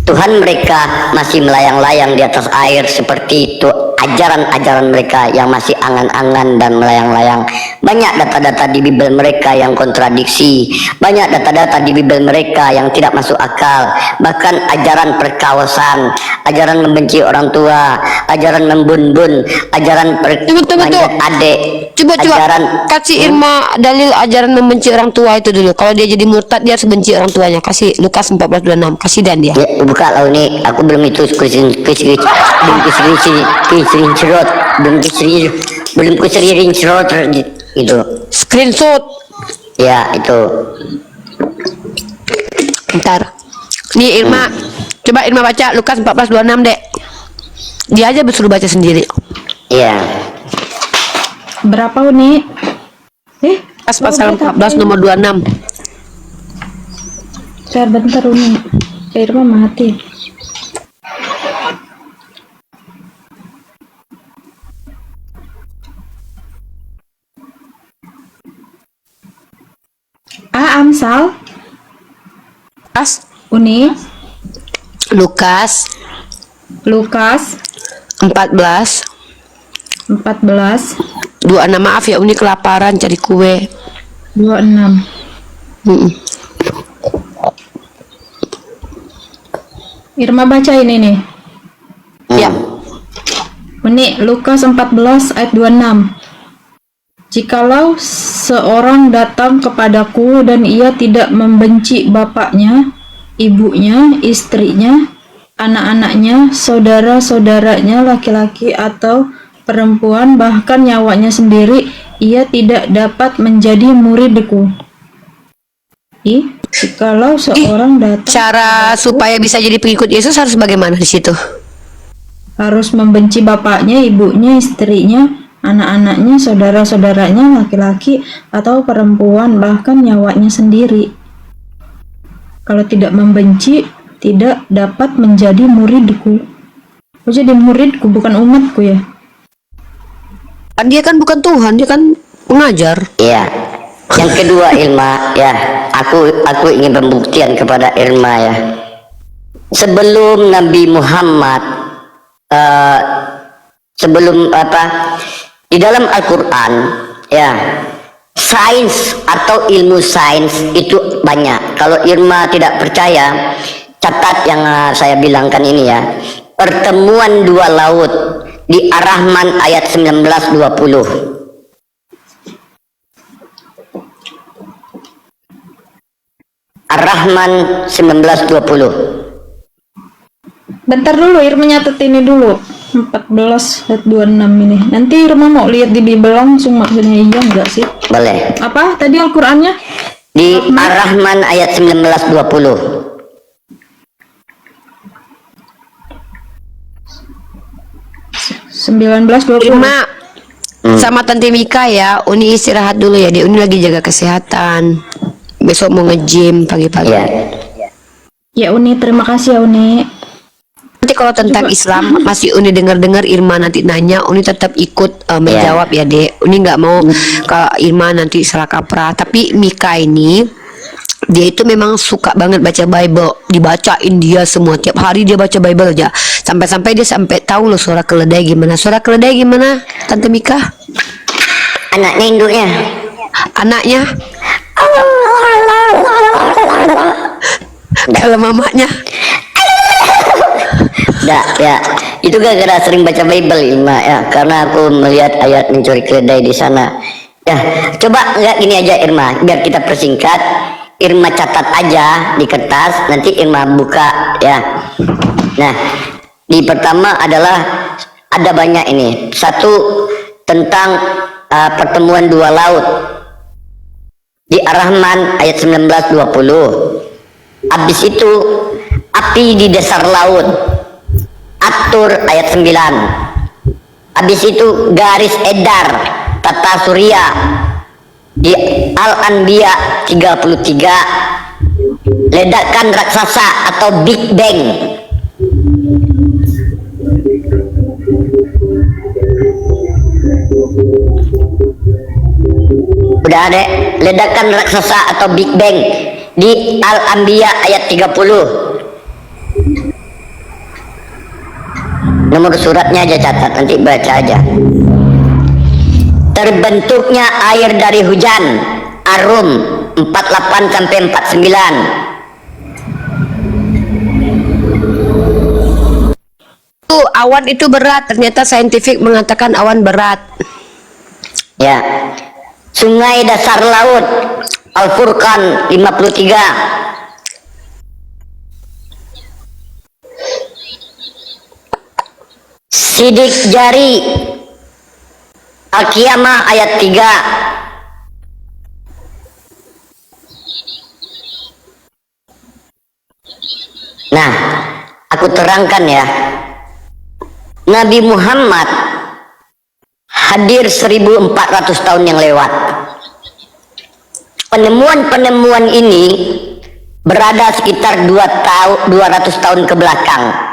Tuhan mereka masih melayang-layang di atas air seperti itu. Ajaran-ajaran mereka yang masih angan-angan dan melayang-layang. Banyak data-data di Bible mereka yang kontradiksi. Banyak data-data di Bible mereka yang tidak masuk akal. Bahkan ajaran perkawasan, ajaran membenci orang tua, ajaran membun-bun, ajaran manjat adik. Coba ajaran, kasih Irma dalil ajaran membenci orang tua itu dulu. Kalau dia jadi murtad dia harus benci orang tuanya. Kasih Lukas 14:26. Kasih dan dia. Ya, buka lah ini. Aku belum itu belum screenshot itu. Screenshot. Ya itu. Bentar. Nih Irma. Coba Irma baca Lukas 14:26, Dek. Dia aja disuruh baca sendiri. Iya. Berapa Uni? Lukas pasal 14 nomor 26. Bentar Uni. Irma mati. Amsal Uni Lukas 14 26. Maaf ya Uni kelaparan cari kue. 26. Irma baca ini nih. Ya. Ini Lukas 14 ayat 26. Jikalau seorang datang kepadaku dan ia tidak membenci bapaknya, ibunya, istrinya, anak-anaknya, saudara-saudaranya laki-laki atau perempuan, bahkan nyawanya sendiri, ia tidak dapat menjadi muridku. Jikalau seorang datang Cara supaya bisa jadi pengikut Yesus harus bagaimana di situ? harus membenci bapaknya, ibunya, istrinya, anak-anaknya, saudara-saudaranya laki-laki atau perempuan, bahkan nyawanya sendiri. Kalau tidak membenci, tidak dapat menjadi muridku. Oh, jadi muridku bukan umatku ya. Kan dia kan bukan Tuhan, dia kan pengajar. Iya. Yang kedua Irma, ya, aku ingin pembuktian kepada Irma ya. Sebelum Nabi Muhammad, sebelum di dalam Al-Quran, ya, sains atau ilmu sains itu banyak. Kalau Irma tidak percaya, catat yang saya bilangkan ini ya. Pertemuan dua laut di Ar-Rahman ayat 19-20. Ar-Rahman 19-20. Bentar dulu, Irma nyatet ini dulu. 14 ayat 26 ini. Nanti Irma mau lihat di Bible langsung maksudnya iya enggak sih? Boleh. Apa tadi Al-Qur'annya? Di Ar-Rahman ayat 19-20. 19-20. Irma sama Tante Mika ya, Uni istirahat dulu ya, di Uni lagi jaga kesehatan. Besok mau nge-gym pagi-pagi. Ya. Ya Uni, terima kasih ya Uni. Nanti kalau tentang Islam masih Uni dengar-dengar Irma nanti nanya, Uni tetap ikut menjawab ya Dek. Uni nggak mau ke Irma nanti salah kaprah. Tapi Mika ini dia itu memang suka banget baca Bible, dibacain dia semua, tiap hari dia baca Bible aja, sampai-sampai dia sampai tahu loh suara keledai gimana. Suara keledai gimana, Tante Mika? Anaknya induknya. Anaknya? Kalau mamanya? Nah, ya, itu gara-gara sering baca Bible Irma ya, karena aku melihat ayat mencuri keledai di sana. Ya, coba nggak gini aja Irma, biar kita persingkat. Irma catat aja di kertas, nanti Irma buka ya. Nah, di pertama adalah ada banyak ini. Satu tentang pertemuan dua laut di Ar-Rahman ayat 19-20. Habis itu api di dasar laut, Atur ayat 9. Habis itu garis edar tata surya di Al-Anbiya 33. Ledakan raksasa atau Big Bang. Udah ada ledakan raksasa atau Big Bang di Al-Anbiya ayat 30. Nomor suratnya aja catat, nanti baca aja. Terbentuknya air dari hujan, Arum 48 sampai 49. Tuh, awan itu berat, ternyata saintifik mengatakan awan berat. Ya. Sungai dasar laut, Al-Furqan 53. Sidik jari, Al-Qiyamah ayat 3. Nah, aku terangkan ya. Nabi Muhammad hadir 1400 tahun yang lewat. Penemuan-penemuan ini berada sekitar 200 tahun ke belakang.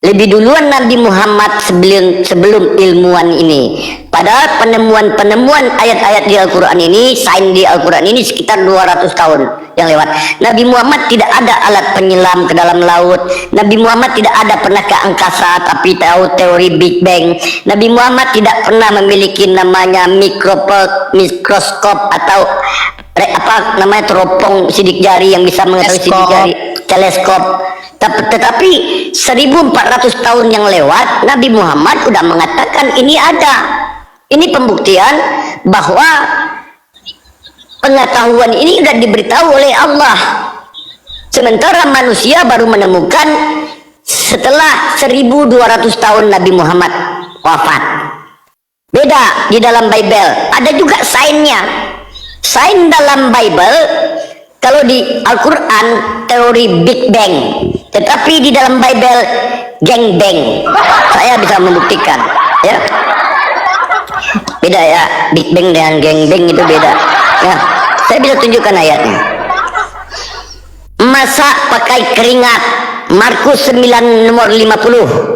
Lebih duluan Nabi Muhammad sebelum ilmuwan ini. Padahal penemuan ayat-ayat di Al-Quran ini, sains di Al-Quran ini sekitar 200 tahun yang lewat. Nabi Muhammad tidak ada alat penyelam ke dalam laut. Nabi Muhammad tidak ada pernah ke angkasa tapi tahu teori Big Bang. Nabi Muhammad tidak pernah memiliki namanya mikroskop atau apa namanya teropong sidik jari yang bisa mengetahui sidik jari, teleskop. Tetapi 1400 tahun yang lewat, Nabi Muhammad sudah mengatakan ini ada. Ini pembuktian bahwa pengetahuan ini sudah diberitahu oleh Allah. Sementara manusia baru menemukan setelah 1200 tahun Nabi Muhammad wafat. Beda di dalam Bible. Ada juga sainnya. Sain dalam Bible, kalau di Al-Quran teori Big Bang, tetapi di dalam Bible Gang Bang. Saya bisa membuktikan, ya. Beda ya, Big Bang dengan Gang Bang itu beda. Ya, saya bisa tunjukkan ayatnya. Masak pakai keringat, Markus 9 nomor 50.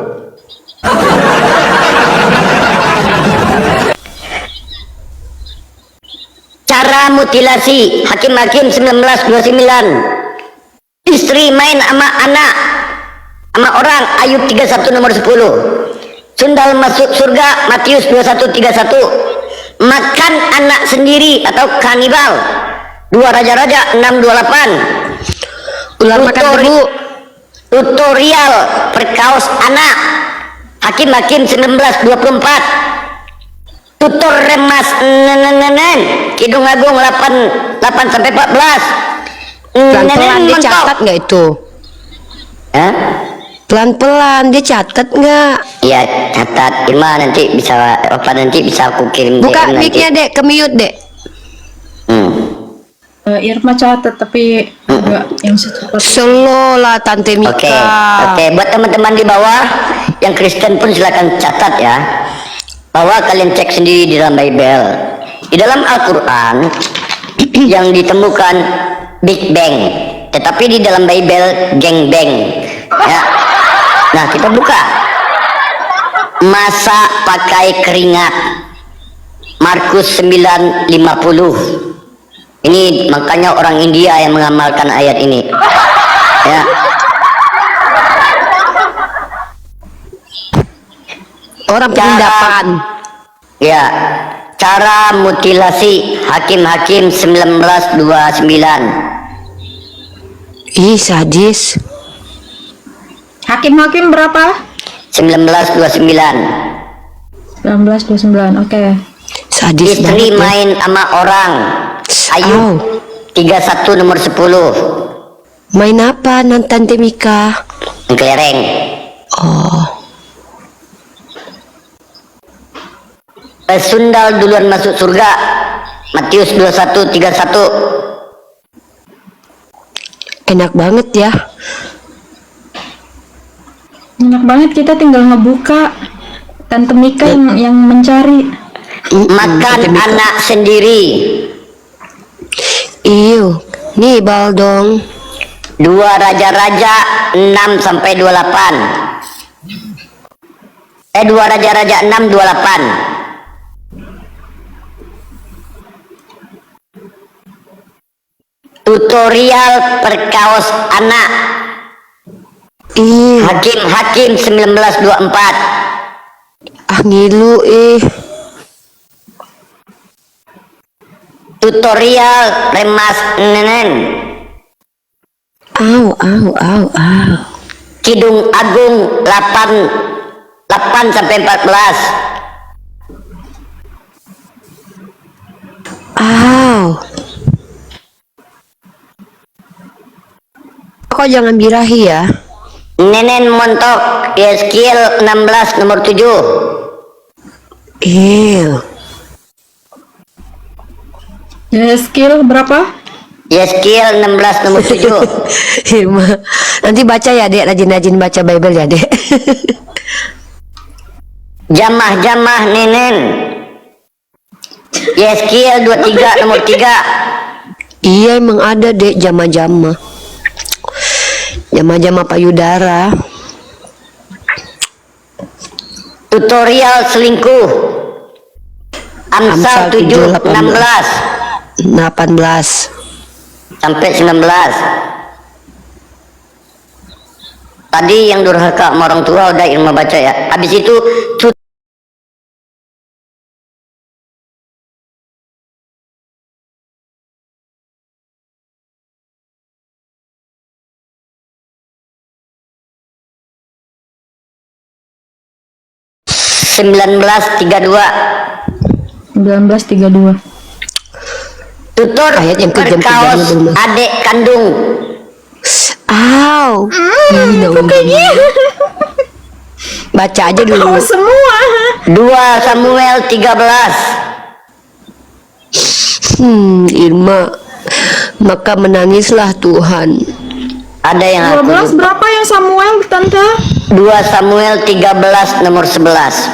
Cara mutilasi, Hakim-Hakim 1929. Istri main sama anak, sama orang, Ayub 31 nomor 10. Sundal masuk surga, Matius 21:31. Makan anak sendiri atau kanibal, 2 Raja-Raja 6:28. Ular makan debu. Tutorial perkaos anak, Hakim-Hakim 1924. Tutor remas Kidung Agung 8 sampai 14. Pelan-pelan dia catat nggak itu? Hah? Pelan-pelan dia catat nggak? Iya, catat. Irma nanti bisa aku kirim Buka DM nanti. mic-nya dek, ke mute dek. Irma catat tapi agak yang secepat. Slow lah Tante Mika. Oke. Buat teman-teman di bawah yang Kristen pun silakan catat ya. Bahwa kalian cek sendiri di dalam Bible. Di dalam Al-Quran yang ditemukan Big Bang, tetapi di dalam Bible Gang Bang. Ya. Nah, kita buka. Masak pakai keringat, Markus 9:50. Ini makanya orang India yang mengamalkan ayat ini. Ya. Orang penindakan. Ya. Cara mutilasi, Hakim-Hakim 1929. Ih sadis. Hakim-Hakim berapa? 1929. 1929. Oke. Sadis Istri banget ya. main sama orang, Ayub 31 nomor 10. Main apa Tante Mika? Kelereng. Oh. Sundal duluan masuk surga, Matius 21:31. Enak banget ya. Enak banget, kita tinggal ngebuka. Tante Mika yang mencari. Makan Tante Mika. anak sendiri, Iyo. Nih Baldong. 2 Raja-Raja 6 sampai 28. 2 Raja-Raja 6:28. Tutorial perkaos anak, Ih. Hakim-Hakim 1924. Ah ngilu Tutorial remas nenen, Au. Kidung Agung 8 sampai 14. Au. Kok jangan birahi ya? Nenen montok, Yeskiel 16 nomor 7. Ew. Skill berapa? Yeskiel 16 nomor 7. Irma. Nanti baca ya dek, rajin-rajin baca Bible ya dek. Jamah-jamah nenen, Yeskiel 23 nomor 3. Iya emang ada dek jama-jama. Jama-jama payudara. Tutorial selingkuh, Amsal 7 16 18. sampai 19. Tadi yang durhaka sama orang tua udah Irma baca ya. Habis itu 19:32. 19:32. Tutur Ayat yang kejam-kejamnya berkaos belum. adik kandung. Aw. Baca aja dulu. Semua. 2 Samuel 13. Irma. Maka menangislah Tuhan. Ada yang aku 12 berapa yang Samuel, Tante? 2 Samuel 13 nomor 11.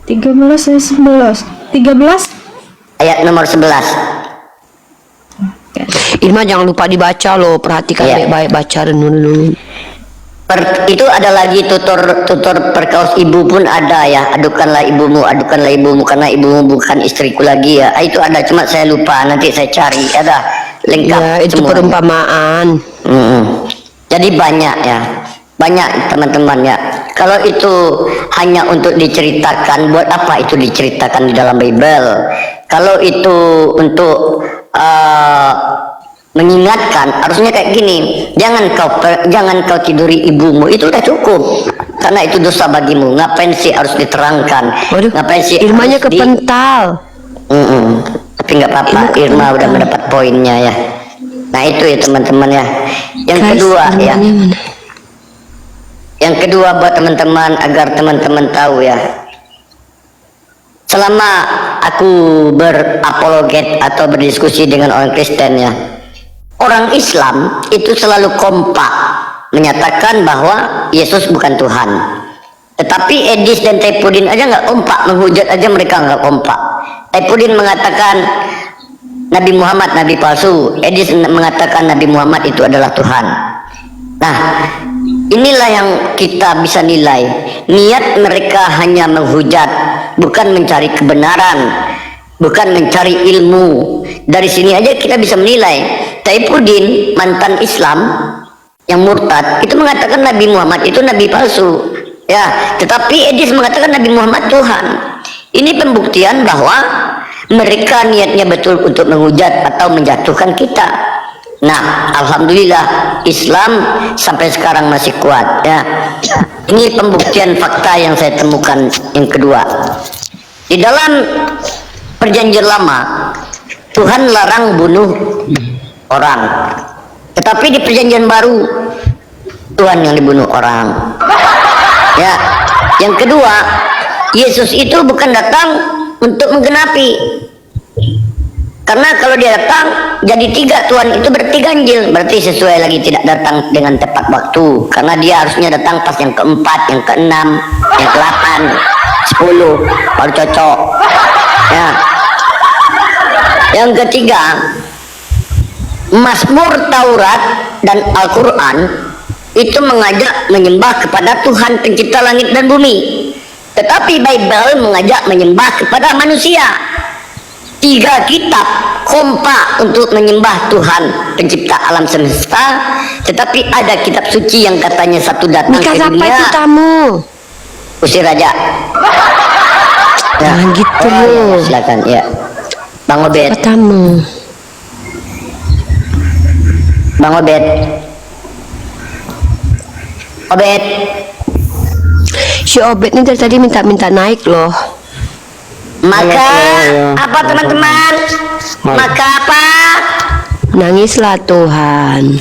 13 dan 11. 13. Ayat nomor 11. Irma jangan lupa dibaca loh. Perhatikan Iya. baik-baik, baca renung-renung. Itu ada lagi tutur perkaos ibu pun ada ya. Adukanlah ibumu karena ibumu bukan istriku lagi ya. Itu ada, cuma saya lupa, nanti saya cari. Ada lengkap Ya, itu semuanya. perumpamaan. Jadi banyak ya, banyak teman-teman ya. Kalau itu hanya untuk diceritakan, buat apa itu diceritakan di dalam Bible? Kalau itu untuk mengingatkan, harusnya kayak gini, jangan kau tiduri ibumu, itu udah cukup, karena itu dosa bagimu. Ngapain sih harus diterangkan? Waduh, Ngapain sih Irmanya harus kepental. Tapi nggak apa-apa, Irma udah mendapat poinnya ya. Nah itu ya teman-teman ya. Yang Guys, kedua ya, Irmanya mana? yang kedua buat teman-teman, agar teman-teman tahu ya, selama aku berapologet atau berdiskusi dengan orang Kristen ya, orang Islam itu selalu kompak menyatakan bahwa Yesus bukan Tuhan. Tetapi Edis dan Taipudin aja nggak kompak, menghujat aja mereka nggak kompak. Taipudin mengatakan Nabi Muhammad nabi palsu, Edis mengatakan Nabi Muhammad itu adalah Tuhan. Nah, inilah yang kita bisa nilai. Niat mereka hanya menghujat, bukan mencari kebenaran, bukan mencari ilmu. Dari sini aja kita bisa menilai. Taipudin, mantan Islam yang murtad, itu mengatakan Nabi Muhammad itu nabi palsu. Ya, tetapi Edis mengatakan Nabi Muhammad Tuhan. Ini pembuktian bahwa mereka niatnya betul untuk menghujat atau menjatuhkan kita. Nah, alhamdulillah Islam sampai sekarang masih kuat ya. Ini pembuktian fakta yang saya temukan yang kedua. Di dalam perjanjian lama Tuhan larang bunuh orang. Tetapi di perjanjian baru Tuhan yang dibunuh orang. Ya. Yang kedua, Yesus itu bukan datang untuk menggenapi. Karena kalau dia datang jadi 3, Tuhan itu berarti ganjil, berarti sesuai lagi tidak datang dengan tepat waktu. Karena dia harusnya datang pas yang keempat, yang keenam, yang ke-8, 10 baru cocok. Ya. Yang ketiga, Mazmur Taurat dan Al-Quran itu mengajak menyembah kepada Tuhan pencipta langit dan bumi. Tetapi Bible mengajak menyembah kepada manusia. 3 kitab kompak untuk menyembah Tuhan pencipta alam semesta, tetapi ada kitab suci yang katanya satu datang Nikah ke siapa dunia. itu tamu? Usir aja. Jangan gitu iya, loh. silakan ya. Bang Obed, Apa tamu? Bang Obed. Obed, Si Obed ini dari tadi minta naik loh. maka ya. apa teman-teman? Maka apa? Nangislah Tuhan.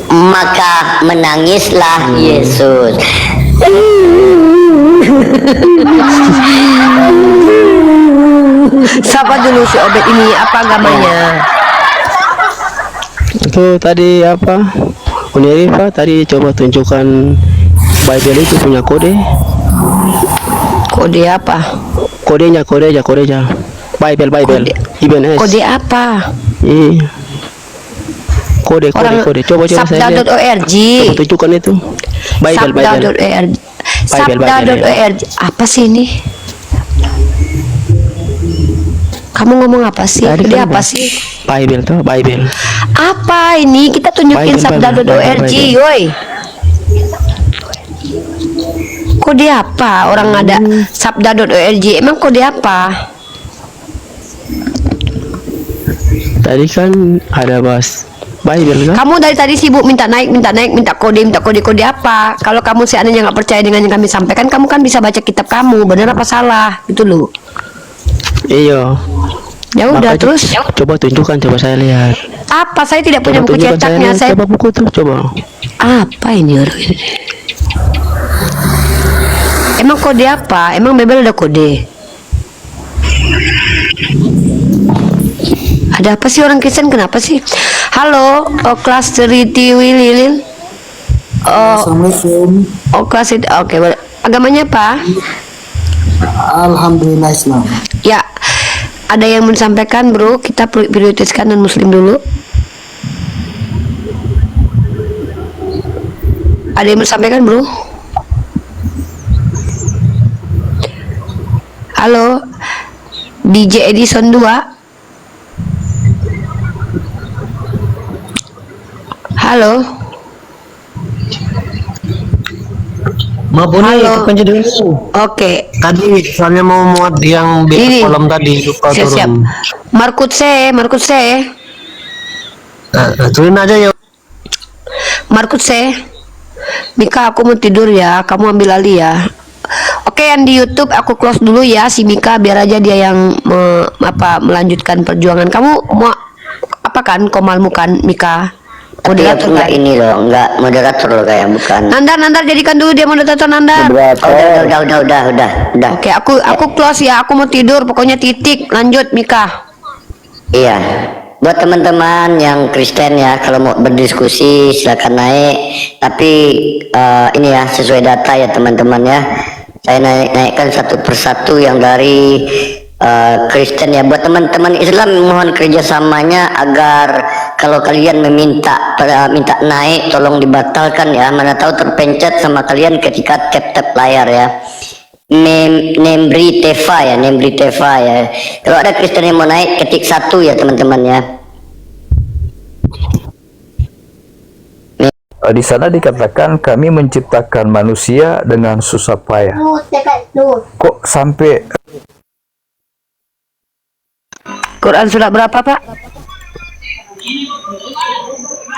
Maka menangislah Yesus. Siapa dulu si Obed ini? Apa agamanya? Itu tadi apa? Uni Rifa tadi coba tunjukkan Bible itu punya kode. Kode apa? Kodenya. Bible. Kode. Ibn S. Kode apa? Iya. Kode. Coba saya lihat. Sabda.org. Coba tunjukkan itu. Bible. Sabda.org. Sabda.org. Apa sih ini? Kamu ngomong apa sih? Tadi Dia kan apa sih? Bible tuh, Bible. Apa ini? Kita tunjukin Bible, sabda.org, Bible. yoi. Kode apa? Orang ada sabda.org. Emang kode apa? Tadi kan ada Bible kan? Kamu dari tadi sibuk minta naik, minta kode apa? Kalau kamu seandainya nggak percaya dengan yang kami sampaikan, kamu kan bisa baca kitab kamu, benar apa salah? Gitu loh. Iya. Ya udah, Makanya terus coba tunjukkan, coba saya lihat. apa? Saya tidak punya Coba buku tunjukkan cetaknya. lihat. Saya Coba buku tuh, coba. apa ini orang ini? Emang kode apa? Emang Bible ada kode? Ada apa sih orang Kristen? Kenapa sih? Halo, kelas Riti Wililil. Assalamualaikum. Kelas itu, oke. Agamanya apa? Alhamdulillah Islam. Ya, ada yang mau disampaikan, bro? Kita prioritaskan non Muslim dulu. Ada yang mau disampaikan, bro? Halo, DJ Edison 2. Halo. Maaf nih, Halo. kunci dulu. Oke. Tadi soalnya mau muat yang Ini. kolom tadi lupa Siap. turun. Markut C. Turunin aja ya. Markut C. Mika, aku mau tidur ya. Kamu ambil alih ya. Oke, yang di YouTube aku close dulu ya si Mika, biar aja dia yang melanjutkan perjuangan. Kamu mau apa kan? Komalmu kan, Mika? Tapi Moderator enggak kan? ini loh, enggak moderator loh kayak bukan. Nandar jadikan dulu dia moderator, Nandar. Oh, udah. Oke, aku close ya. Aku mau tidur. Pokoknya titik. Lanjut, Mika. Iya. Buat teman-teman yang Kristen ya, kalau mau berdiskusi silakan naik. Tapi ini ya sesuai data ya teman-teman ya. Saya naikkan satu persatu yang dari Kristen ya. Buat teman-teman Islam mohon kerjasamanya agar kalau kalian minta naik tolong dibatalkan ya. Mana tahu terpencet sama kalian ketika tap layar ya. Nembri Teva ya. Kalau ada Kristen yang mau naik ketik 1 ya teman-teman ya. Di sana dikatakan kami menciptakan manusia dengan susah payah. Kok sampai Quran surah berapa, Pak?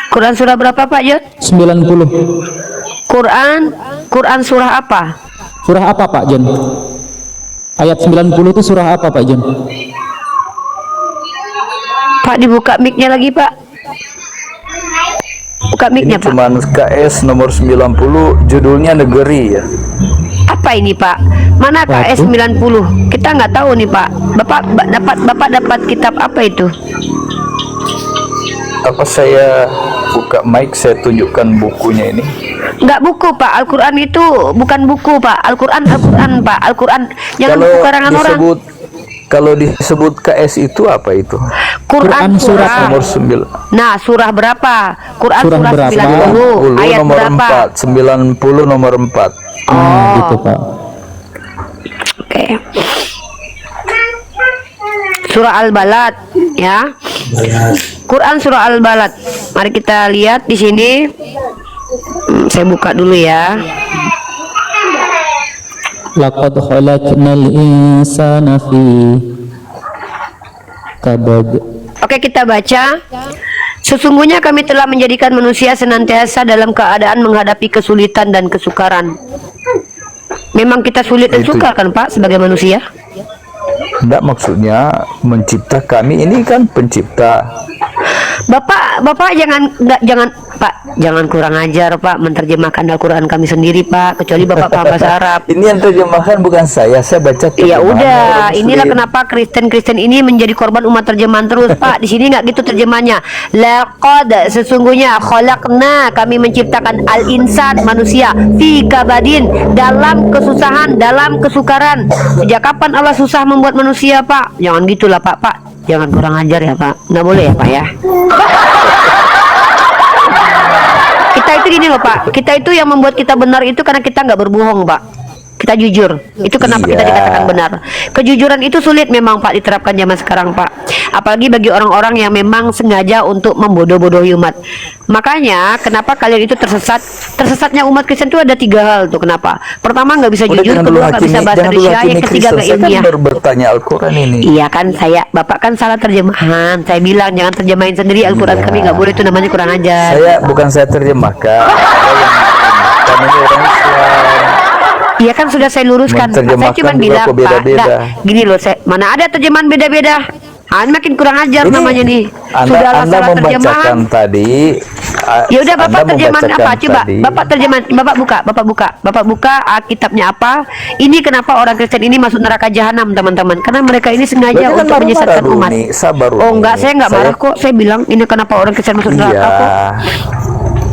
Quran surah berapa, Pak Jod? 90. Quran surah apa? Surah apa Pak Jon? Ayat 90 itu surah apa Pak Jon? Pak, dibuka mic-nya lagi, Pak. Buka ini mic-nya, Pak. cuma KS nomor 90 judulnya negeri ya. Apa ini, Pak? Mana KS 90? Kita nggak tahu nih, Pak. Bapak dapat kitab apa itu? Apa saya buka mic saya tunjukkan bukunya ini? Nggak buku, Pak. Al-Quran itu bukan buku, Pak. Al-Quran, Pak. Al-Quran jangan Kalau buku karangan orang. kalau disebut KS itu apa itu? Quran surah Nomor 9. Nah, surah berapa? Quran Surah surah berapa? 90 ayat nomor berapa? 4, 90 nomor 4. Gitu Pak. Oke. Surah Al-Balad ya. Quran surah Al-Balad. Mari kita lihat di sini. Saya buka dulu ya. Laqad khalaqnal insana fi kabad. Oke, kita baca. Sesungguhnya kami telah menjadikan manusia senantiasa dalam keadaan menghadapi kesulitan dan kesukaran. Memang kita sulit dan Itu. sukar kan, Pak, sebagai manusia? Enggak, maksudnya mencipta kami ini kan pencipta. Bapak jangan Pak, jangan kurang ajar, Pak, menerjemahkan Al-Quran kami sendiri, Pak, kecuali Bapak paham bahasa Arab. Ini yang terjemahkan bukan saya baca Ya terjemahan udah, orang inilah Muslim. kenapa Kristen ini menjadi korban umat terjemahan terus, Pak. Di sini nggak gitu terjemahnya. Laqad, sesungguhnya, khalaqna, kami menciptakan al-insan, manusia, fi kabadin, dalam kesusahan, dalam kesukaran. Sejak kapan Allah susah membuat manusia, Pak? Jangan gitulah, Pak. Jangan kurang ajar ya, Pak. Nggak boleh ya, Pak ya. Kita itu gini loh, Pak. Kita itu yang membuat kita benar itu karena kita nggak berbohong, Pak. Kita kita jujur. Itu kenapa kita Iya. dikatakan benar. Kejujuran itu sulit memang Pak diterapkan zaman sekarang Pak. Apalagi bagi orang-orang yang memang sengaja untuk membodoh-bodohi umat. Makanya kenapa kalian itu tersesat? Tersesatnya umat Kristen itu ada 3 hal tuh kenapa. Pertama nggak bisa Udah, jujur, jangan dulu kedua nggak bisa hakimi, bahasa jangan dulu Indonesia, yang hakimi ketiga Kristen. nggak Saya kan ilmiah. baru bertanya Al-Quran ini. Iya kan Bapak kan salah terjemahan. Saya bilang jangan terjemahin sendiri Al-Quran Iya. kami nggak boleh itu namanya kurang ajar. Bukan saya terjemahkan. Kami ini orang Islam. Iya kan sudah saya luruskan. Saya Menerjemahkan cuma juga bilang kok beda-beda. Pak, gini loh, mana ada terjemahan beda-beda. Ini makin kurang ajar Ini namanya nih. Sudahlah Anda salah terjemahan. membacakan tadi. Ya udah Bapak Anda terjemahan apa? membacakan Coba tadi. Bapak terjemahan, Bapak buka Alkitabnya apa? Ini kenapa orang Kristen ini masuk neraka jahanam, teman-teman? Karena mereka ini sengaja Berarti kan untuk marah-marah menyesatkan dulu umat. nih, sabar Oh dulu enggak, nih. saya enggak marah Saya- kok. Saya bilang ini kenapa orang Kristen masuk neraka kok. Iya.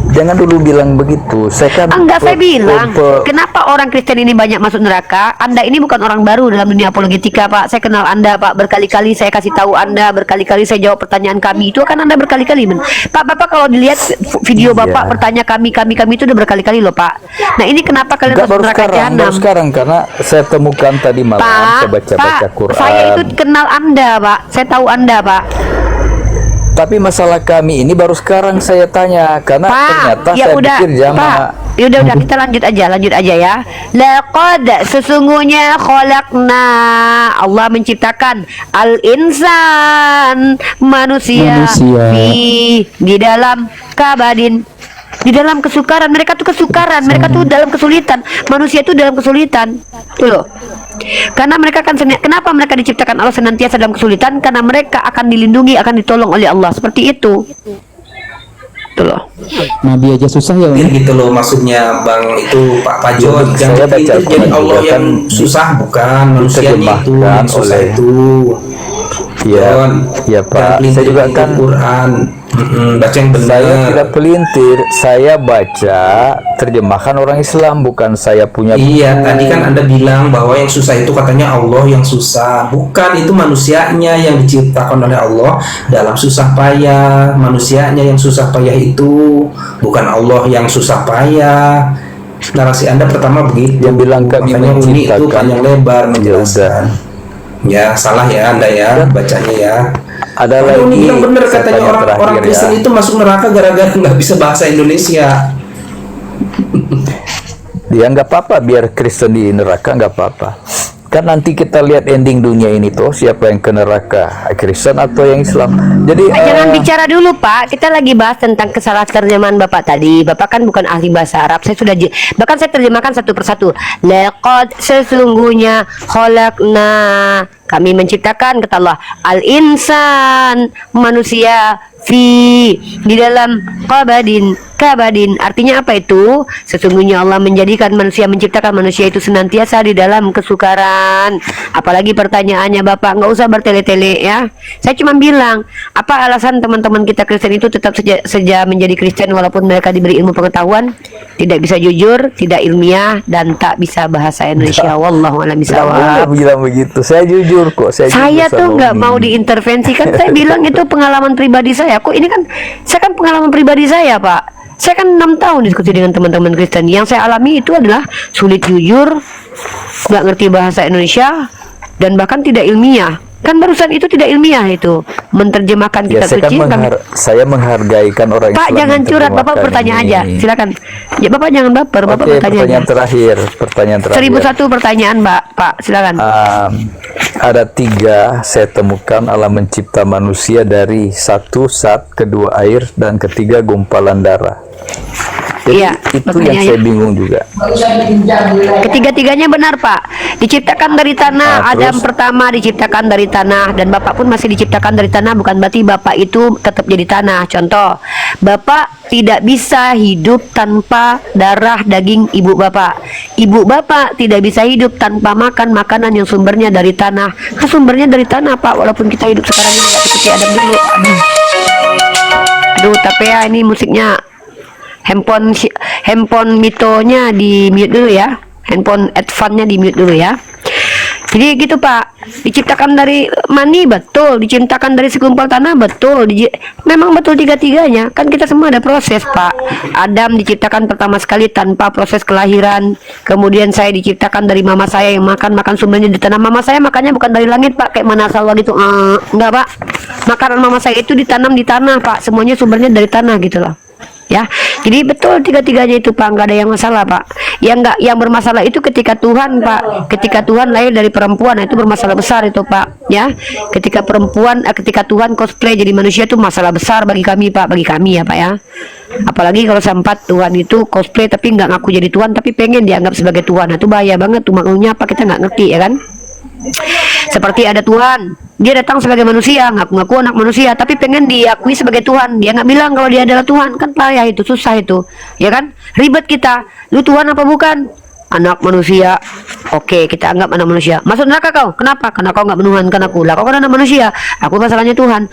Jangan dulu bilang begitu. Saya kan Enggak, saya bilang pe- kenapa orang Kristen ini banyak masuk neraka? Anda ini bukan orang baru dalam dunia apologetika, Pak. Saya kenal Anda, Pak. Berkali-kali saya kasih tahu Anda, berkali-kali saya jawab pertanyaan kami. Itu kan Anda berkali-kali, men. Pak, Bapak kalau dilihat video Iya. Bapak bertanya kami itu udah berkali-kali loh, Pak. Nah, ini kenapa kalian Enggak, masuk baru neraka sekarang, jahanam? baru sekarang karena saya temukan tadi malam, saya baca-baca Quran. saya itu kenal Anda, Pak. Saya tahu Anda, Pak. Tapi masalah kami ini baru sekarang saya tanya karena ternyata ya saya udah, pikir jamaah. Pak. Ya udah kita lanjut aja ya. Laqad sesungguhnya khalaqna Allah menciptakan al-insan manusia. Di dalam kabadin, di dalam kesukaran. Mereka tuh kesukaran, mereka tuh dalam kesulitan. Manusia tuh dalam kesulitan. Tuh loh. Karena mereka kan kenapa mereka diciptakan Allah senantiasa dalam kesulitan? Karena mereka akan dilindungi, akan ditolong oleh Allah. Seperti itu. Tuh loh. Nabi aja susah ya. Gitu loh maksudnya Bang itu Pak Pajon. Saya Jangan baca itu jadi Quran Allah juga yang kan susah, bukan manusianya itu yang susah oleh- itu. Iya, Jon. iya Pak. Jangan Saya juga pelintir kan Quran. Baca yang benar. saya tidak pelintir, saya baca terjemahan orang Islam, bukan saya punya. Iya, tadi kan Anda bilang bahwa yang susah itu katanya Allah yang susah. Bukan, itu manusianya yang diciptakan oleh Allah dalam susah payah. Manusianya yang susah payah itu, bukan Allah yang susah payah. Narasi Anda pertama begitu. Yang bilang kami Makanya Uni itu menciptakan. panjang lebar Ya udah. menjelaskan. Ya, salah ya Anda ya bacanya ya. Ada Makanya Uni lagi bilang benar saya katanya tanya orang terakhir Kristen ya. itu masuk neraka gara-gara nggak bisa bahasa Indonesia. Ya nggak apa-apa, biar Kristen di neraka nggak apa-apa. Kan nanti kita lihat ending dunia ini tuh siapa yang ke neraka, Kristen atau yang Islam. Jadi Jangan bicara dulu Pak, kita lagi bahas tentang kesalahan terjemahan Bapak tadi. Bapak kan bukan ahli bahasa Arab. Saya sudah bahkan saya terjemahkan satu persatu. Laqad sesungguhnya khalaqna kami menciptakan kata Allah al-insan manusia di dalam kabadin artinya apa itu? Sesungguhnya Allah menjadikan manusia, menciptakan manusia itu senantiasa di dalam kesukaran. Apalagi pertanyaannya Bapak nggak usah bertele-tele ya. Saya cuma bilang apa alasan teman-teman kita Kristen itu tetap saja menjadi Kristen walaupun mereka diberi ilmu pengetahuan, tidak bisa jujur, tidak ilmiah dan tak bisa bahasa Indonesia. Wallahu a'lam nggak bishawab. boleh bilang begitu. Saya jujur kok. Saya jujur tuh sama nggak Umi. mau diintervensi kan. Saya bilang itu pengalaman pribadi saya. Kok ini kan saya kan pengalaman pribadi saya Pak. Saya kan 6 tahun diskusi dengan teman-teman Kristen. Yang saya alami itu adalah sulit jujur, nggak ngerti bahasa Indonesia, dan bahkan tidak ilmiah. Kan barusan itu tidak ilmiah itu menerjemahkan Ya, kitab saya kan suci. saya menghargai kan orang Pak Islam jangan yang curhat, Bapak terjemahkan bertanya ini. aja. Silakan. Ya Bapak jangan baper, Bapak Oke, bertanya aja. pertanyaan terakhir. 1001 pertanyaan, Mbak. Pak, silakan. Ada 3 saya temukan Allah mencipta manusia dari 1 zat, kedua air, dan ketiga gumpalan darah. Jadi Iya, itu yang pertanyaannya. saya bingung juga. Ketiga-tiganya benar Pak. Diciptakan dari tanah. Nah, Adam terus? pertama diciptakan dari tanah, dan Bapak pun masih diciptakan dari tanah. Bukan berarti Bapak itu tetap jadi tanah. Contoh, Bapak tidak bisa hidup tanpa darah daging ibu Bapak. Ibu Bapak tidak bisa hidup tanpa makan makanan yang sumbernya dari tanah. Kan sumbernya dari tanah Pak. Walaupun kita hidup sekarang ini nggak seperti Adam dulu. Aduh, tapi ya ini musiknya. Handphone mitonya di mute dulu ya. Handphone advance-nya di mute dulu ya. Jadi gitu Pak, diciptakan dari mani betul, diciptakan dari segumpal tanah betul, memang betul tiga-tiganya. Kan kita semua ada proses Pak. Adam diciptakan pertama sekali tanpa proses kelahiran. Kemudian saya diciptakan dari mama saya yang makan sumbernya di tanah. Mama saya makannya bukan dari langit Pak, kayak mana salwa gitu. Enggak Pak, makanan mama saya itu ditanam di tanah Pak, semuanya sumbernya dari tanah gitu loh. Ya, jadi betul tiga-tiganya itu Pak, nggak ada yang masalah Pak. Yang bermasalah itu ketika Tuhan Pak, ketika Tuhan lahir dari perempuan, nah, itu bermasalah besar itu Pak. Ya, ketika ketika Tuhan cosplay jadi manusia itu masalah besar bagi kami Pak, bagi kami ya Pak ya. Apalagi kalau sempat Tuhan itu cosplay tapi nggak ngaku jadi Tuhan, tapi pengen dianggap sebagai Tuhan, nah, itu bahaya banget tuh, maknanya apa kita nggak ngerti ya kan. Seperti ada Tuhan, dia datang sebagai manusia, ngaku-ngaku anak manusia, tapi pengen diakui sebagai Tuhan. Dia nggak bilang kalau dia adalah Tuhan, kan payah itu, susah itu, ya kan? Ribet kita. Lu Tuhan apa bukan? Anak manusia. Oke, kita anggap anak manusia. Masuk neraka kau? Kenapa? Karena kau nggak menuhankan aku. Lah, kau kan anak manusia. Aku masalahnya Tuhan.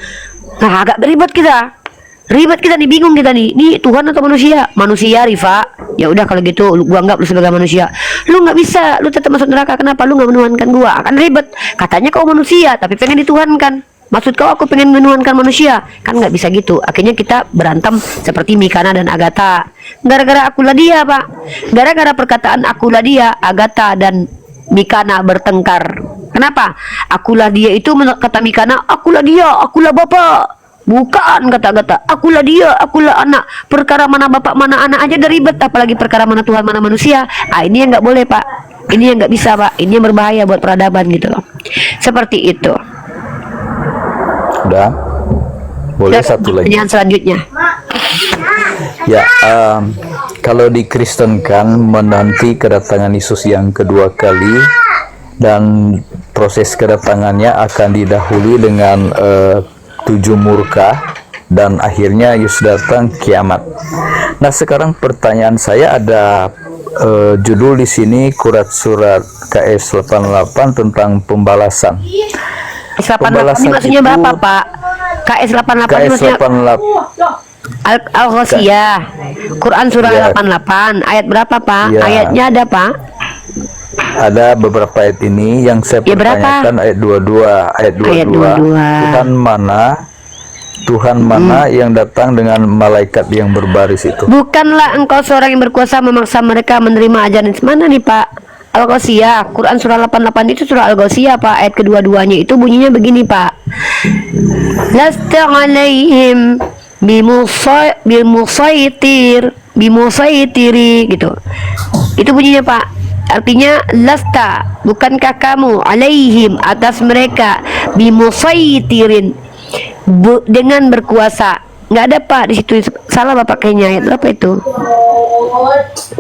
Nah, agak ribet kita. Ribet kita nih, bingung kita nih. Ini Tuhan atau manusia? Manusia, Rifa. Ya udah kalau gitu, gua anggap lu sebagai manusia. Lu nggak bisa, lu tetap masuk neraka. Kenapa? Lu nggak menuhankan gua. Akan ribet. Katanya kau manusia, tapi pengen dituhankan. Maksud kau aku pengen menuhankan manusia? Kan nggak bisa gitu. Akhirnya kita berantem seperti Mikana dan Agatha. Gara-gara akulah dia, Pak. Gara-gara perkataan akulah dia, Agatha dan Mikana bertengkar. Kenapa? Akulah dia itu kata Mikana, akulah dia, akulah bapak. Bukan, kata-kata akulah dia, akulah anak. Perkara mana bapak mana anak aja udah ribet, apalagi perkara mana Tuhan mana manusia. Ini yang nggak boleh Pak, ini yang nggak bisa Pak, ini yang berbahaya buat peradaban gitu loh. Seperti itu. Udah, boleh satu lagi. Pertanyaan selanjutnya. Ya, kalau dikristenkan menanti kedatangan Yesus yang kedua kali, dan proses kedatangannya akan didahului dengan 7 murka, dan akhirnya Yesus datang kiamat. Nah, sekarang pertanyaan saya ada judul di sini surat KS 88 tentang pembalasan. KS 88 ini maksudnya berapa Pak? KS 88 KS maksudnya 88 Al-Ghosiyah, Quran surah Ya. 88 ayat berapa Pak? Ya. Ayatnya ada Pak? Ada beberapa ayat ini yang saya Ya, berapa? pertanyakan. Ayat 22, ayat 22. Ayat 22. Tuhan mana yang datang dengan malaikat yang berbaris itu? Bukanlah engkau seorang yang berkuasa memaksa mereka menerima ajaran. Mana nih Pak? Al-Ghosiyah, Quran surah 88 itu surah Al-Ghosiyah Pak. Ayat kedua-duanya itu bunyinya begini Pak. Lasta alaihim bimusaitiri gitu. Itu bunyinya Pak. Artinya lasta, bukankah kamu alaihim atas mereka bimusaitirin, dengan berkuasa. Nggak ada Pak di situ, salah Bapak kayaknya. Ayat berapa itu?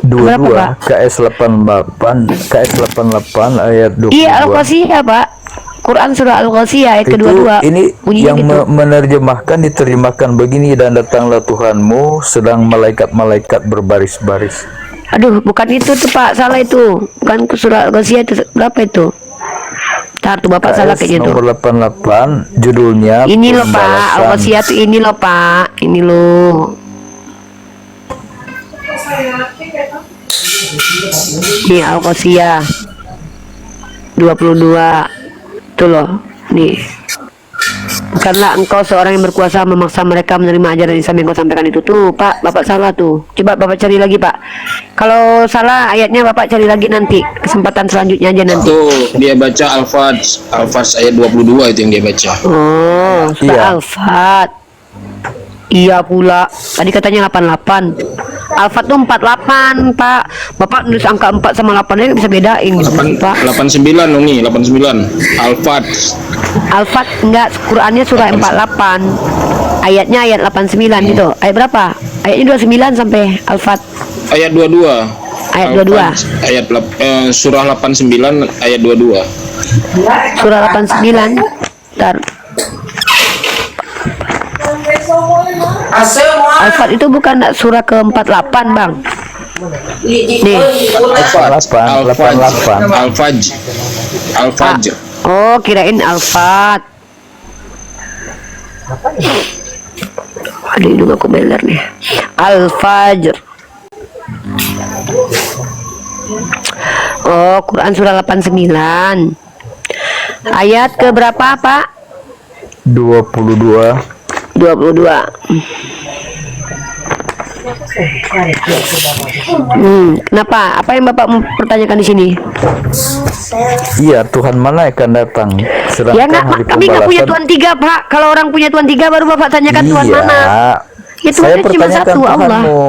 22 Pak? KS 88 ayat 22. Iya, Al-Ghosiyah Pak. Quran surah Al-Ghosiyah ayat Itu kedua-dua. ini bunyinya yang gitu. menerjemahkan diterjemahkan begini, dan datanglah Tuhanmu sedang malaikat-malaikat berbaris-baris. Aduh, bukan itu tuh Pak, salah itu. Bukan surah Al-Ghosiyah itu, berapa itu? Ntar tuh Bapak salah kayaknya tuh. Nomor 88 judulnya Ini loh Pak, Pembalasan. Al-Ghosiyah tuh ini loh Pak. Ini loh. Ini Al-Ghosiyah 22. Tuh loh, nih. Bukanlah engkau seorang yang berkuasa memaksa mereka menerima ajaran Islam yang kau sampaikan itu. Tuh Pak, Bapak salah tuh. Coba Bapak cari lagi Pak. Kalau salah ayatnya Bapak cari lagi nanti. Kesempatan selanjutnya aja nanti. Tuh, dia baca Al-Fat ayat 22 itu yang dia baca. Oh, sudah Iya. Al-Fat. Iya pula. Tadi katanya 88. Al-Fat tuh 48, Pak. Bapak nulis angka 4 sama 8 aja bisa bedain gitu, Pak. 89 dong nih, 89. Al-Fat. Al-Fat enggak, Qurannya surah 48. Ayatnya ayat 89 gitu. Ayat berapa? Ayatnya 29 sampai Al-Fat. Ayat 22. Ayat 22. Ayat surah 89 ayat 22. Surah 89. Bentar. Al-Fat itu bukan surah ke-48, Bang. Nih. Al-Fajr. Oh, kirain Al-Fat. Aduh, hidung aku meler nih. Al-Fajr. Oh, Quran surah 89. Ayat ke berapa, Pak? 22. 22. Kenapa? Apa yang Bapak mempertanyakan di sini? Iya, Tuhan mana akan datang? Sedangkan Ya nggak, hari kami nggak punya pembalasan. Tuhan tiga, Pak. Kalau orang punya Tuhan tiga, baru Bapak tanyakan Tuhan Iya. mana. Ya Saya Tuhannya cuma pertanyakan satu, Allah. Tuhanmu.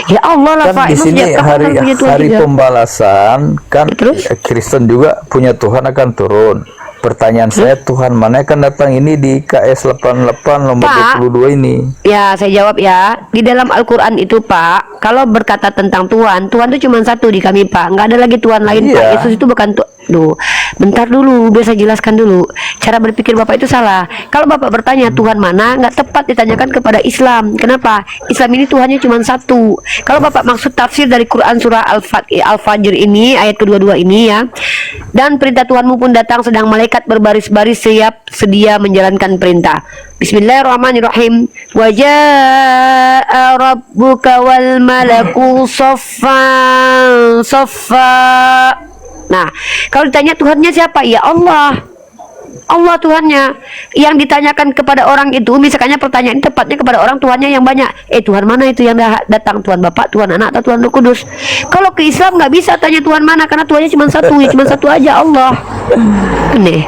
Ya Allah lah, Kan Pak. di Emang sini sejak kapan hari orang punya Tuhan hari tiga? pembalasan kan Terus? Kristen juga punya Tuhan akan turun. Pertanyaan saya, Tuhan mana akan datang ini di KS 88 nomor Pak. 22 ini? Ya, saya jawab ya. Di dalam Al-Quran itu, Pak, kalau berkata tentang Tuhan, Tuhan itu cuma satu di kami, Pak. Nggak ada lagi Tuhan lain, Pak. Iya. Yesus itu bukan Tuhan. Duh, bentar dulu, biar saya jelaskan dulu. Cara berpikir Bapak itu salah. Kalau Bapak bertanya Tuhan mana, nggak tepat ditanyakan kepada Islam. Kenapa? Islam ini Tuhannya cuma satu. Kalau Bapak maksud tafsir dari Quran surah Al-Fajr ini, ayat kedua-dua ini ya. Dan perintah Tuhanmu pun datang, sedang malaikat berbaris-baris siap sedia menjalankan perintah. Bismillahirrahmanirrahim. Wa jaa rabbuka wal malaku saffan saffa. Nah, kalau ditanya Tuhannya siapa? Ya Allah. Allah Tuhannya. Yang ditanyakan kepada orang itu, misalnya pertanyaan ini tepatnya kepada orang Tuhannya yang banyak. Tuhan mana itu yang datang? Tuhan Bapa, Tuhan Anak, atau Tuhan Roh Kudus? Kalau ke Islam nggak bisa tanya Tuhan mana, karena Tuhannya cuma satu, ya cuma satu aja, Allah. Aneh.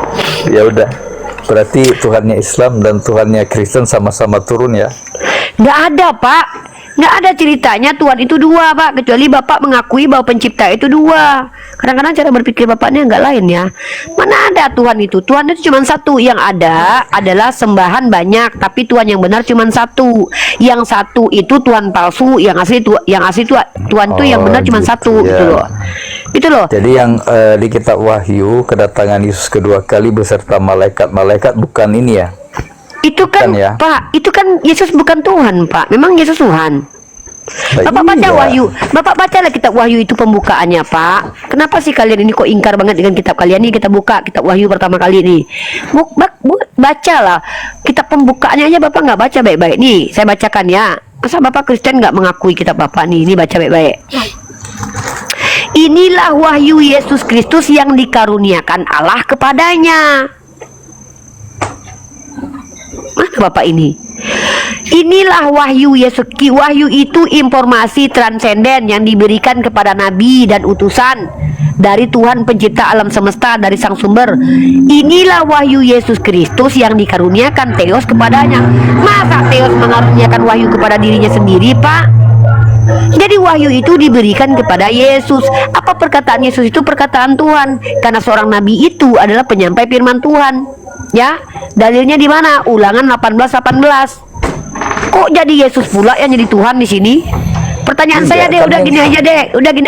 Ya udah. Berarti Tuhannya Islam dan Tuhannya Kristen sama-sama turun ya? Nggak ada, Pak. Nggak ada ceritanya Tuhan itu dua, Pak. Kecuali Bapak mengakui bahwa pencipta itu dua. Kadang-kadang cara berpikir Bapaknya nggak lain ya. Mana ada Tuhan itu? Tuhan itu cuma satu. Yang ada adalah sembahan banyak, tapi Tuhan yang benar cuma satu. Yang satu itu Tuhan palsu, yang asli Tuhan itu yang benar cuma gitu satu, ya. gitu loh. Itu loh. Jadi yang di kitab Wahyu kedatangan Yesus kedua kali beserta malaikat-malaikat bukan ini ya? Itu kan, ya? Pak, itu kan Yesus bukan Tuhan, Pak. Memang Yesus Tuhan. Nah, Bapak baca iya. Wahyu, Bapak bacalah kitab Wahyu itu pembukaannya, Pak. Kenapa sih kalian ini kok ingkar banget dengan kitab kalian ini? Kita buka kitab Wahyu pertama kali nih. Bacalah kitab pembukaannya aja, Bapak nggak baca baik-baik. Nih, saya bacakan ya. Masa Bapak Kristen nggak mengakui kitab Bapak nih? Ini baca baik-baik. Inilah wahyu Yesus Kristus yang dikaruniakan Allah kepadanya. Mana Bapak ini? Inilah wahyu Yesus. Wahyu itu informasi transenden yang diberikan kepada nabi dan utusan dari Tuhan pencipta alam semesta, dari sang sumber. Inilah wahyu Yesus Kristus yang dikaruniakan Theos kepadanya. Masa Theos mengaruniakan wahyu kepada dirinya sendiri, Pak? Jadi wahyu itu diberikan kepada Yesus. Apa perkataan Yesus itu perkataan Tuhan? Karena seorang nabi itu adalah penyampai firman Tuhan. Ya, dalilnya di mana? Ulangan 18:18. Kok jadi Yesus pula yang jadi Tuhan di sini? Pertanyaan saya deh, udah gini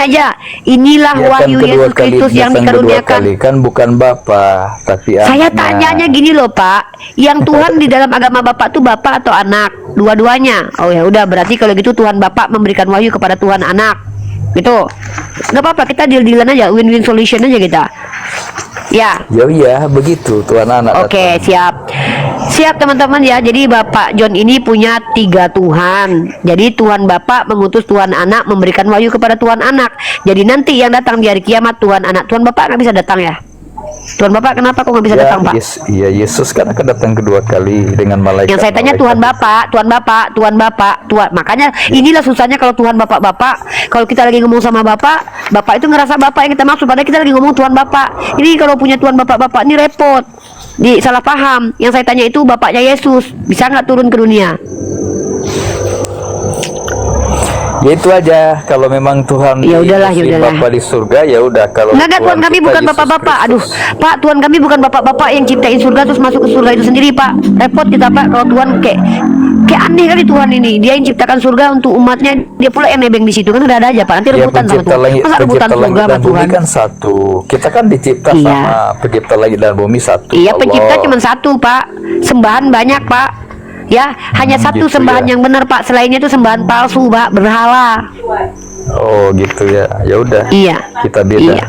aja. Inilah Ya, wahyu kan Yesus Kristus yang dikaruniakan. kan bukan Bapa, tapi Saya anaknya. tanyanya gini loh, Pak. Yang Tuhan di dalam agama Bapak tuh Bapak atau anak? Dua-duanya. Oh ya udah, berarti kalau gitu Tuhan Bapak memberikan wahyu kepada Tuhan anak. Gitu. Nggak apa-apa, kita deal-dealan aja, win-win solution aja kita. Ya. Ya iya, begitu Tuhan anak. Oke, siap. Siap teman-teman ya. Jadi Bapak John ini punya 3 Tuhan. Jadi Tuhan Bapak mengutus Tuhan Anak memberikan wahyu kepada Tuhan Anak. Jadi nanti yang datang di hari kiamat Tuhan Anak. Tuhan Bapak nggak bisa datang ya? Tuhan Bapak kenapa kok nggak bisa datang, Pak? Iya, Yesus kan akan datang kedua kali dengan malaikat. Yang saya tanya Tuhan Bapak. Makanya inilah susahnya kalau Tuhan Bapak. Kalau kita lagi ngomong sama Bapak itu ngerasa Bapak yang kita maksud, padahal kita lagi ngomong Tuhan Bapak. Ini kalau punya Tuhan Bapak ini repot. Salah paham. Yang saya tanya itu Bapaknya Yesus. Bisa nggak turun ke dunia? Ya itu aja. Kalau memang Tuhan Ya udahlah. Bapa di surga, ya udah. Kalau Enggak, Tuhan kami kita bukan Yesus bapak-bapak. Aduh, Kristus. Pak, Tuhan kami bukan bapak-bapak yang ciptain surga terus masuk ke surga itu sendiri, Pak. Repot kita, Pak, kalau Tuhan kayak aneh kali Tuhan ini. Dia yang ciptakan surga untuk umatnya, dia pula yang nebeng di situ. Kan ada aja, Pak. Nanti Ya, rebutan sama Tuhan. Masa rebutan surga sama dan bumi Tuhan? kan satu. Kita kan dicipta Iya. sama pencipta langit dan bumi satu. Iya, Allah. pencipta cuma satu, Pak. Sembahan banyak, Pak. Ya, hanya satu gitu sembahan ya. yang benar, Pak. Selainnya itu sembahan palsu, Pak, berhala. Oh gitu ya. Ya udah. Iya. Kita beda. Iya.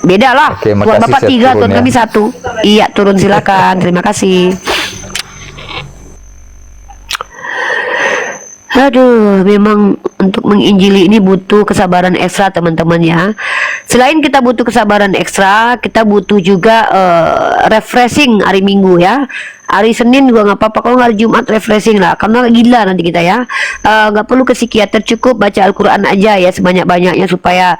Beda lah. Oke, Tuhan makasih, Bapak saya 3, turun Tuhan ya. kami 1. Iya, turun silakan. Terima kasih. Aduh, memang untuk menginjili ini butuh kesabaran ekstra teman-teman ya. Selain kita butuh kesabaran ekstra, kita butuh juga refreshing hari Minggu ya. Hari Senin juga nggak apa-apa, kalau hari Jumat refreshing lah, karena gila nanti kita ya. Nggak perlu ke psikiater, cukup baca Al-Quran aja ya sebanyak-banyaknya supaya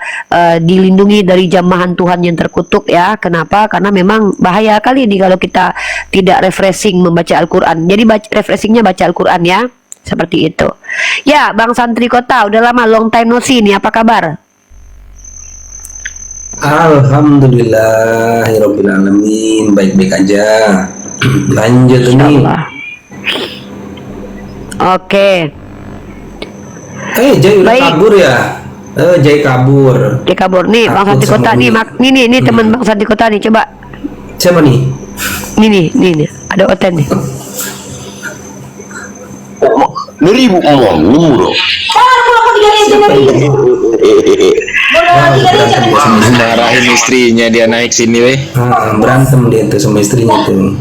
dilindungi dari jamahan Tuhan yang terkutuk ya. Kenapa? Karena memang bahaya kali ini kalau kita tidak refreshing membaca Al-Quran. Jadi refreshingnya baca Al-Quran ya. Seperti itu. Ya, Bang Santri Kota, udah lama long time no see nih, apa kabar? Alhamdulillahirobbilalamin, baik-baik aja. Lanjut nih. Oke. Jai udah Baik. kabur ya? Jai kabur. Dia kabur nih, Bang Takut Santri Kota sama nih, Umi. nih teman Bang Santri Kota nih, coba. Siapa nih? Nih, ada Oten nih. Neribu ngomong Marahin istrinya dia naik sini weh. Berantem dia tuh sama istrinya tuh.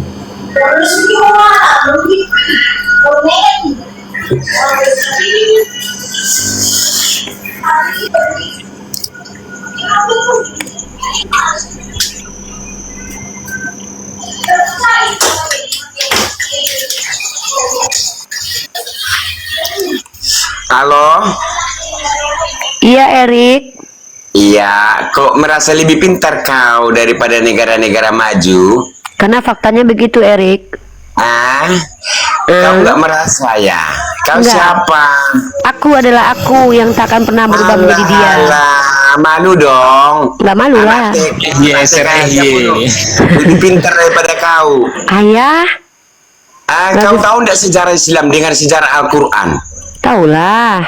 Halo? Iya, Erik. Iya, kok merasa lebih pintar kau daripada negara-negara maju? Karena faktanya begitu, Erik. Kau nggak merasa ya? Kau Enggak. siapa? Aku adalah aku yang tak akan pernah berubah menjadi dia. Malu dong. Nggak malu lah. Lebih pintar daripada kau. Ayah, Kau tahu nggak sejarah Islam dengan sejarah Al-Quran? taulah.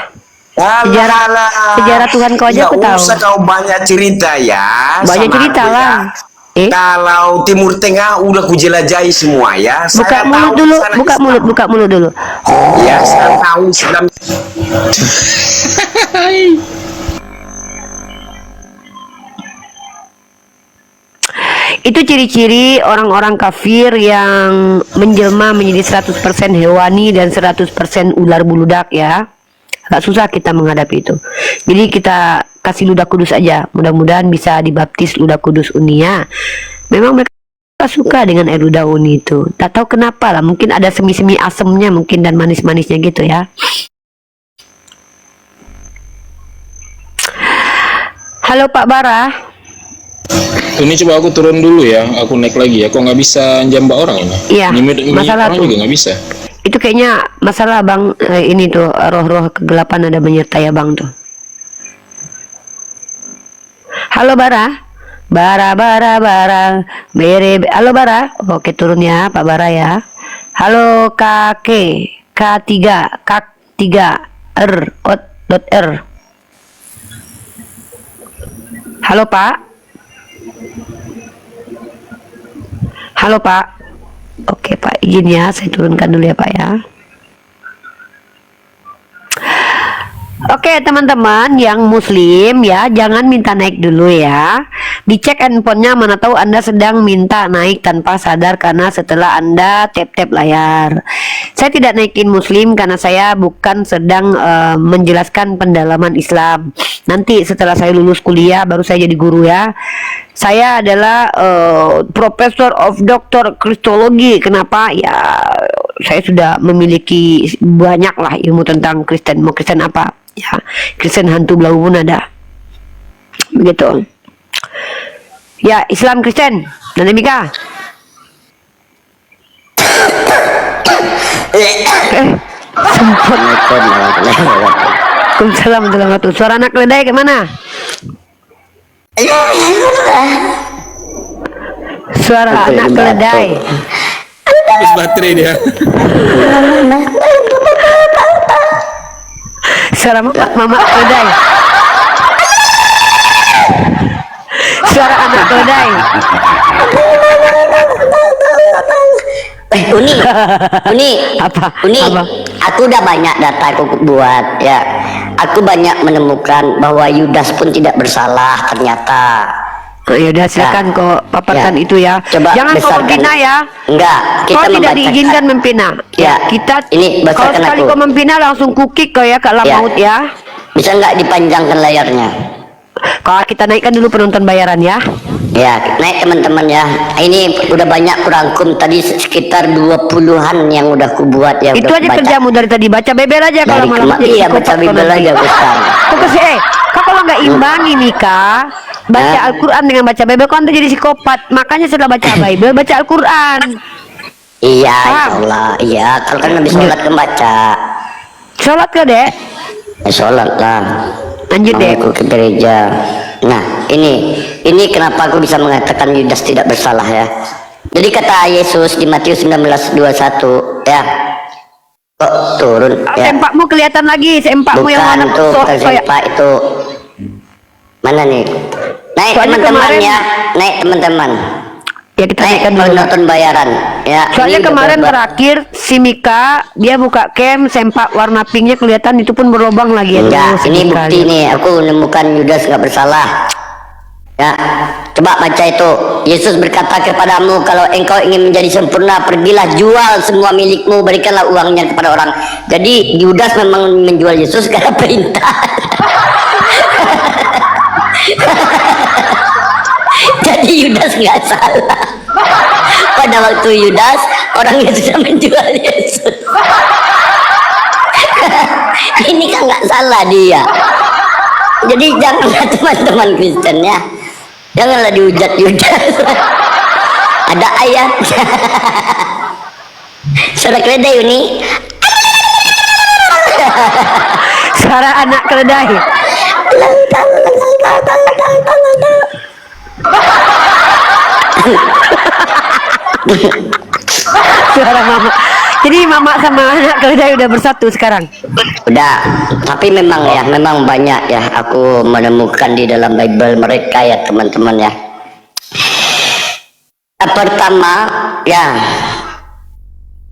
Sejarah Tuhan kau aja aku tahu. Nggak usah kau banyak cerita ya. Banyak sama cerita aku ya. lah. Kalau Timur Tengah udah kujelajahi semua ya. Buka Saya mulut tahu dulu, sana buka Islam. mulut, buka mulut dulu. Ya, saya tahu Islam. Itu ciri-ciri orang-orang kafir yang menjelma menjadi 100% hewani dan 100% ular buludak ya. Gak susah kita menghadapi itu. Jadi kita kasih ludah kudus aja. Mudah-mudahan bisa dibaptis ludah kudus Unia. Memang mereka suka dengan air ludah Uni itu. Tak tahu kenapa lah. Mungkin ada semi-semi asemnya mungkin dan manis-manisnya gitu ya. Halo Pak Bara. Ini coba aku turun dulu ya, aku naik lagi ya. Kok nggak bisa jambak orang ini? Iya, masalah orang tuh. juga nggak bisa. Itu kayaknya masalah Bang, ini tuh roh-roh kegelapan ada menyertai Bang tuh. Halo Bara. Bara. Halo Bara. Oke, turun ya Pak Bara ya. Halo K3 R. Halo Pak. Halo Pak. Oke Pak, izin ya, saya turunkan dulu ya Pak ya. Oke teman-teman yang muslim ya, jangan minta naik dulu ya. Dicek handphonenya, mana tahu Anda sedang minta naik tanpa sadar karena setelah Anda tap-tap layar. Saya tidak naikin muslim karena saya bukan sedang menjelaskan pendalaman Islam. Nanti setelah saya lulus kuliah baru saya jadi guru ya. Saya adalah Professor of Doctor Kristologi. Kenapa? Ya saya sudah memiliki banyak lah ilmu tentang Kristen. Mau Kristen apa? Ya, Kristen hantu belau pun ada. Begitu. Ya, Islam Kristen. Dan Mika. Sempat. Waalaikumsalam warahmatullahi wabarakatuh. Suara anak keledai kemana? Suara anak keledai. Habis baterai dia. Suara mama keledai. Suara anak keledai. Uni, Apa? aku udah banyak data aku buat ya. Aku banyak menemukan bahwa Yudas pun tidak bersalah ternyata. Ya udah silakan kok paparkan Ya. itu ya. Coba Jangan kau besarkan. mempina ya. Enggak, kita Kau tidak membacakan. diizinkan mempina. Ya, kita ini kalau besarkan sekali aku. kau mempina langsung kukik kau ya ke alam Ya. maut ya. Bisa nggak dipanjangkan layarnya? Kalau kita naikkan dulu penonton bayaran ya. Ya, naik teman-teman ya. Ini udah banyak kurangkum tadi sekitar 20-an yang udah ku buat ya. Itu udah aja ku baca. kerjamu dari tadi baca bebel aja kalau Dari malam jadi iya psikopat baca kau Bible nanti. aja aku sekarang. Kau kasih kau kalau nggak imbangi Mika, baca Hah? Al-Quran dengan baca Bible kau nanti jadi psikopat. Makanya setelah baca Bible baca Al-Quran. Iya, Paham? insya Allah. Iya, kalau kan habis sholat kan baca. Sholat ke dek? Ya, sholat lah. Lanjut dek. Aku ke gereja. Nah, ini kenapa aku bisa mengatakan Yudas tidak bersalah ya. Jadi kata Yesus di Matius 19:21 ya. Kok turun ya. Sempakmu kelihatan lagi, sempakmu yang warna Bukan tuh, bukan kayak sempak itu. Mana nih? Naik Soalnya teman-teman kemarin- ya. Naik teman-teman. ya kita Naik naikkan dulu. penonton bayaran ya. Soalnya Ini kemarin beberapa- terakhir si Mika dia buka cam sempak warna pinknya kelihatan itu pun berlobang lagi ya. Enggak, Tuh, si ini Mika bukti lihat. nih, aku menemukan Yudas nggak bersalah. Ya, coba baca itu. Yesus berkata kepadamu, kalau engkau ingin menjadi sempurna, pergilah jual semua milikmu, berikanlah uangnya kepada orang. Jadi Yudas memang menjual Yesus karena perintah. Jadi Yudas nggak salah. Pada waktu Yudas, orang yang sudah menjual Yesus. Ini kan nggak salah dia. Jadi janganlah teman-teman Kristen ya, janganlah dihujat Yudas. Ada ayat. Suara keledai ini. Suara anak keledai. Suara mama. Jadi mama sama anak keledai udah bersatu sekarang. Udah, tapi memang ya, memang banyak ya aku menemukan di dalam Bible mereka ya teman-teman ya. Pertama ya,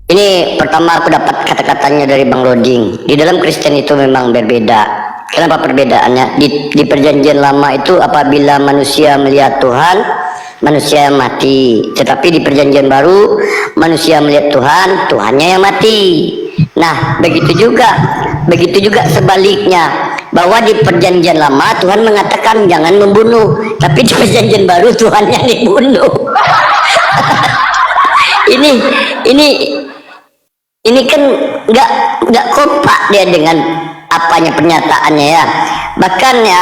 ini pertama aku dapat kata-katanya dari Bang Roding. Di dalam Kristen itu memang berbeda. Kenapa perbedaannya? Di perjanjian lama itu apabila manusia melihat Tuhan, manusia yang mati. Tetapi di perjanjian baru, manusia melihat Tuhan, Tuhannya yang mati. Nah, begitu juga sebaliknya. Bahwa di perjanjian lama Tuhan mengatakan jangan membunuh, tapi di perjanjian baru Tuhan yang dibunuh. ini kan nggak kompak dia dengan apanya pernyataannya ya. Bahkan ya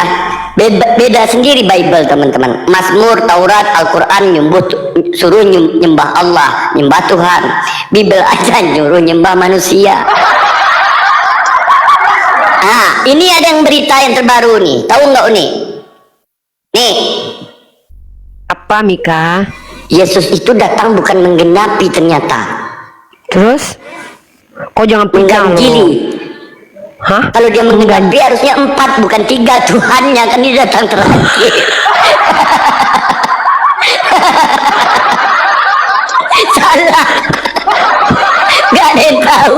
beda sendiri Bible teman-teman. Mazmur, Taurat, Al-Quran suruh nyembah Allah, nyembah Tuhan. Bible aja nyuruh nyembah manusia. Nah, ini ada yang berita yang terbaru nih. Tahu nggak nih? Nih, Apa Mika? Yesus itu datang bukan menggenapi ternyata. Terus? Kau jangan pegang Mengganjili. loh. Hah? Kalau dia menggenapi harusnya 4 bukan 3. Tuhannya kan dia datang terakhir. Salah. Gak ada yang tahu.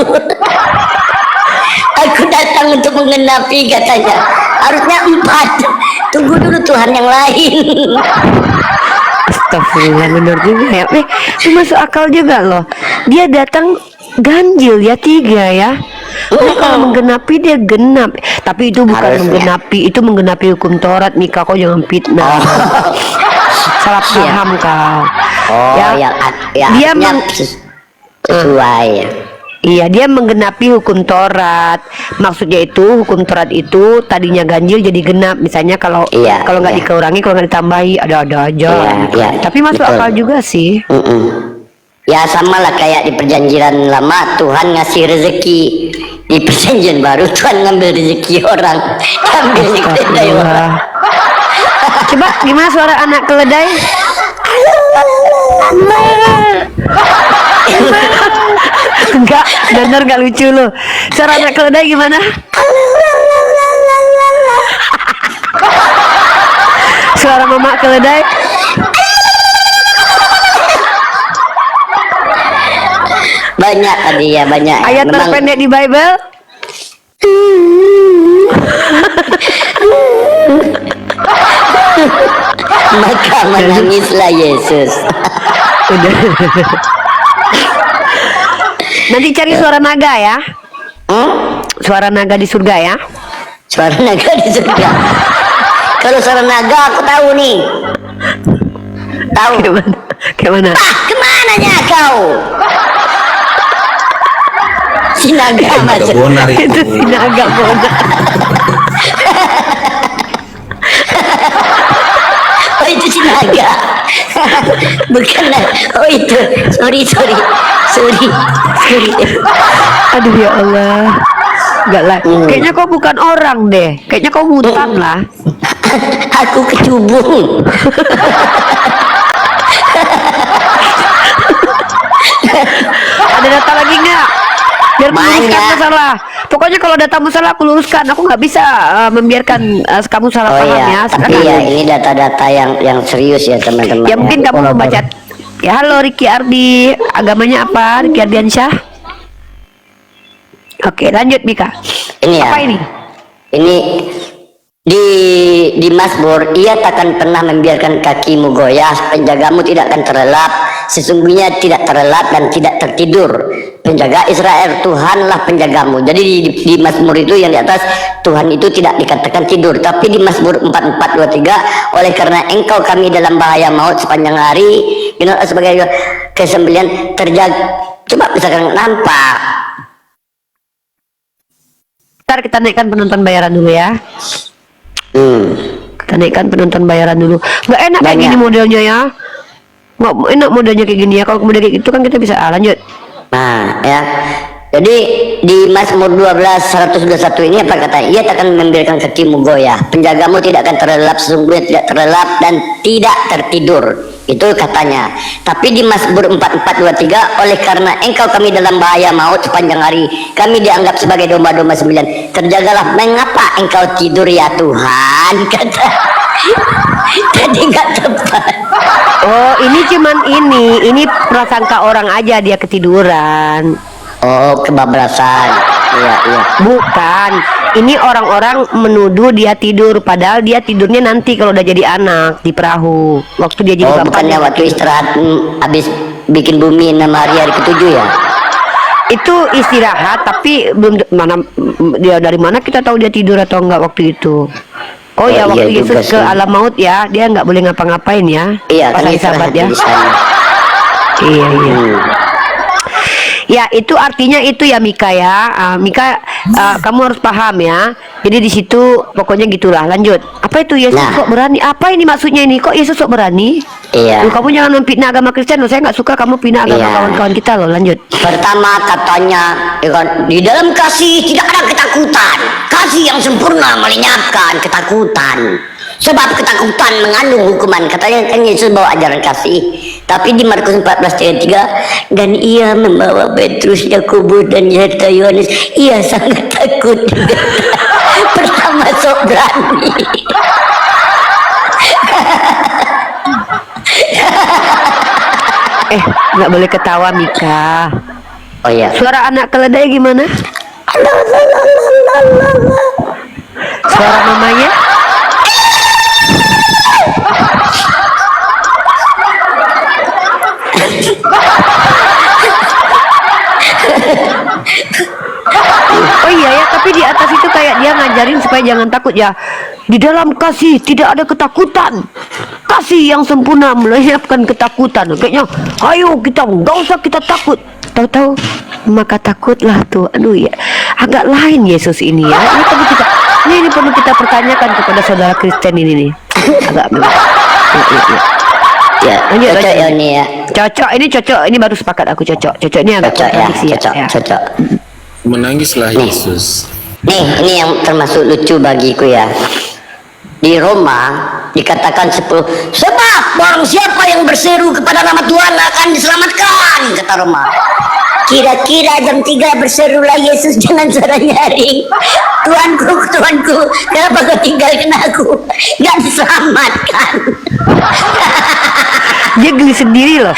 Aku datang untuk menggenapi katanya. Harusnya 4. Tunggu dulu Tuhan yang lain. Astagfirullah, bener juga ya. Itu masuk akal juga loh. Dia datang ganjil ya 3 ya. Nah, kalau menggenapi dia genap. Tapi itu bukan Harusnya. menggenapi, itu menggenapi hukum Taurat. Mika, kau jangan fitnah. Salah paham kau. Oh Ya. ya, Dia artinya meng- sesuai. Iya, dia menggenapi hukum Taurat. Maksudnya itu hukum Taurat itu tadinya ganjil jadi genap. Misalnya kalau Iya, kalau nggak iya. dikurangi, kalau nggak ditambahi, ada-ada aja. Iya, iya, Tapi masuk betul. akal juga sih. Ya sama lah kayak di perjanjian lama Tuhan ngasih rezeki. Di perjanjian baru Tuhan ngambil rezeki orang. Ngambil keledai orang. Coba gimana suara anak keledai? Enggak, bener nggak lucu loh. Suara anak keledai gimana? Suara mama keledai? Banyak tadi ya, banyak. Ayat Memang terpendek di Bible? Maka menangislah Yesus. Udah. Nanti cari suara naga ya. Suara naga di surga ya. Suara naga di surga. Kalau suara naga aku tahu nih. Tahu. Gimana? Kemananya kau? Si naga macam bonar Itu si naga bonar. Oh itu si naga. Bukan. Oh itu. Sorry. Aduh ya Allah. Enggak lah. Kayaknya kau bukan orang deh. Kayaknya kau mutan lah. Aku kecubung. Ada data lagi nggak? Biar meluruskan Banyak. masalah. Pokoknya kalau datamu salah aku luruskan. Aku nggak bisa membiarkan kamu salah Oh paham iya, ya. tapi Sekarang ya ini data-data yang serius ya teman-teman. ya mungkin kamu membaca. Ya halo Riki Ardi, agamanya apa? Riki Ardiansyah. Oke lanjut Mika. Ini ya. Apa ini? Ini di Mazmur, ia takkan pernah membiarkan kakimu goyah, penjagamu tidak akan terlelap, sesungguhnya tidak terlelap dan tidak tertidur. Penjaga Israel, Tuhanlah penjagamu. Jadi di Mazmur itu yang di atas, Tuhan itu tidak dikatakan tidur, tapi di Mazmur 44:23, oleh karena engkau kami dalam bahaya maut sepanjang hari, sebagai kesembelian terjaga. Coba misalkan nampak. Ntar kita naikkan penonton bayaran dulu ya. Kita naikkan penonton bayaran dulu. Nggak enak kayak gini modelnya ya. Nggak enak modelnya kayak gini ya. Kalau model kayak gitu kan kita bisa lanjut. Nah ya. Jadi di Mazmur 12:121 ini apa kata? Ia takkan membiarkan kakimu goyah, penjagamu tidak akan terlelap, sesungguhnya tidak terlelap dan tidak tertidur. Itu katanya. Tapi di Mazmur 44:23, oleh karena engkau kami dalam bahaya maut sepanjang hari, kami dianggap sebagai domba-domba sembilan. Terjagalah, mengapa engkau tidur ya Tuhan? Kata. Jadi nggak tepat. Oh ini cuman ini prasangka orang aja dia ketiduran. Oh kebablasan. Iya. Bukan. Ini orang-orang menuduh dia tidur, padahal dia tidurnya nanti kalau udah jadi anak di perahu. Waktu dia jadi bapak. Bukannya waktu istirahat habis bikin bumi 6 hari ketujuh ya? Itu istirahat, tapi belum mana dia dari mana kita tahu dia tidur atau enggak waktu itu. Oh ya, waktu iya Yesus ke alam maut ya, dia nggak boleh ngapa-ngapain ya. Iya, pas kan lagi sahabat ya. di sana. Iya. Ya itu artinya itu ya Mika ya. Mika kamu harus paham ya. Jadi di situ pokoknya gitulah. Lanjut. Apa itu Yesus kok berani? Apa ini maksudnya ini? Kok Yesus kok berani? Iya. Kamu jangan memfitnah agama Kristen loh. Saya nggak suka kamu fitnah agama kawan-kawan kita loh. Lanjut. Pertama katanya, ya kan, di dalam kasih tidak ada ketakutan. Kasih yang sempurna melenyapkan ketakutan. Sebab ketakutan mengandung hukuman. Katanya kan Yesus bawa ajaran kasih. Tapi di Markus 14:3, dan ia membawa Petrus, Yakobus dan serta Yohanes. Ia sangat takut. Pertama sok berani. Nggak boleh ketawa Mika. Oh iya. Suara anak keledai gimana? Suara mamanya? Oh iya ya, tapi di atas itu kayak dia ngajarin supaya jangan takut ya. Di dalam kasih tidak ada ketakutan. Kasih yang sempurna melenyapkan ketakutan. Kayaknya, ayo kita nggak usah kita takut. Tahu-tahu maka takutlah tuh. Aduh ya, agak lain Yesus ini ya. Ini perlu kita pertanyakan kepada saudara Kristen ini nih. Agak ya, cocok ya ini ya. Cocok, ini cocok, ini baru sepakat aku cocok. Cocok ini agak kontradiksi ya. Cocok. Menangislah Yesus. Nih, ini yang termasuk lucu bagiku ya. Di Roma dikatakan 10, sebab barang siapa yang berseru kepada nama Tuhan akan diselamatkan, kata Roma. Kira-kira jam 3 berserulah Yesus dengan suara nyaring, Tuanku, Tuanku, kenapa kau tinggalkan aku? Gak diselamatkan. Dia geli sendiri loh.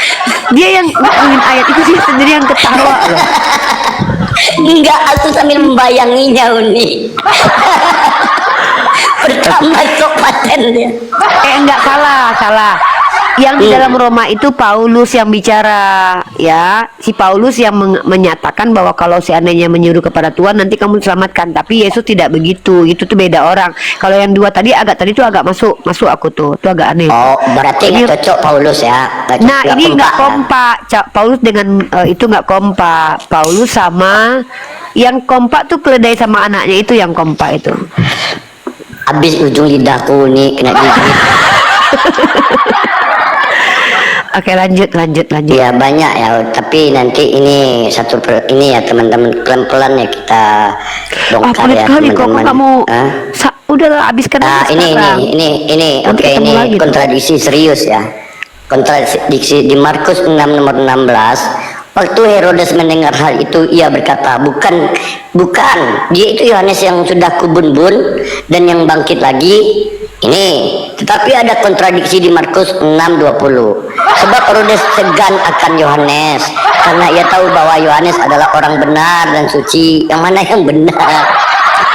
Dia yang ngomongin ayat itu sih sendiri yang ketawa loh. Enggak, aku sambil membayanginya Uni. Pertama kabupaten dia. Enggak, salah. Yang di dalam Roma itu Paulus yang bicara, ya. Si Paulus yang menyatakan bahwa kalau seandainya menyuruh kepada Tuhan nanti kamu diselamatkan. Tapi Yesus tidak begitu. Itu tuh beda orang. Kalau yang dua tadi tuh agak masuk aku tuh. Itu agak aneh. Oh, berarti nggak cocok Paulus ya. Nah, ini nggak kompak. Paulus dengan itu nggak kompak. Paulus sama yang kompak tuh keledai sama anaknya itu yang kompak itu. Habis ujung lidahku nih kena gigit. Oke, lanjut. Ya banyak ya, tapi nanti ini ini ya teman-teman, pelan-pelan ya kita bongkar ya teman-teman. Kamu udahlah habiskan ini oke, ini kontradiksi serius ya. Kontradiksi di Markus 6 nomor 16. Waktu Herodes mendengar hal itu, ia berkata, bukan, dia itu Yohanes yang sudah kubun-bun dan yang bangkit lagi. Ini, tetapi ada kontradiksi di Markus 6:20. Sebab Herodes segan akan Yohanes karena ia tahu bahwa Yohanes adalah orang benar dan suci. Yang mana yang benar?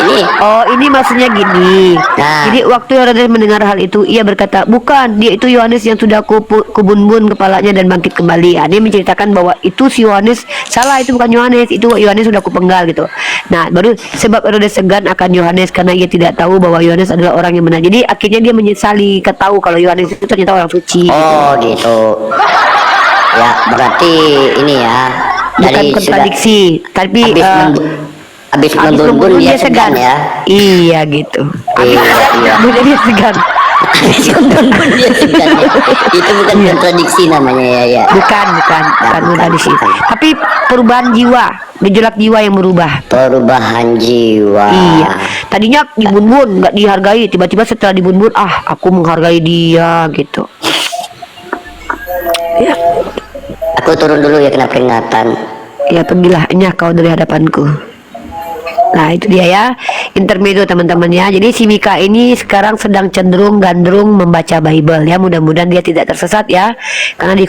Ini maksudnya gini. Nah. Jadi waktu Herodes mendengar hal itu, ia berkata, bukan, dia itu Yohanes yang sudah kubun-bun kepalanya dan bangkit kembali. Dia menceritakan bahwa itu si Yohanes, salah, itu bukan Yohanes, itu Yohanes sudah kupenggal gitu. Nah, baru sebab Herodes segan akan Yohanes karena ia tidak tahu bahwa Yohanes adalah orang yang benar. Jadi akhirnya dia menyesali, ketahu kalau Yohanes itu ternyata orang suci. Oh gitu. Ya berarti ini ya. Bukan kontradiksi, tapi habis membun dia segan ya. Iya gitu. Iya. Dia segan. Habis membun dia segan ya. Itu bukan kontradiksi namanya ya. Bukan kontradiksi. Tapi perubahan jiwa, gejolak jiwa yang berubah. Perubahan jiwa. Iya. Tadinya dibun-bun, nggak dihargai. Tiba-tiba setelah dibun-bun, aku menghargai dia gitu. Ya. Aku turun dulu ya, kena peringatan. Ya pergilah, kau dari hadapanku. Nah itu dia ya, intermezzo teman-teman ya. Jadi si Mika ini sekarang sedang cenderung gandrung membaca Bible ya. Mudah-mudahan dia tidak tersesat ya, karena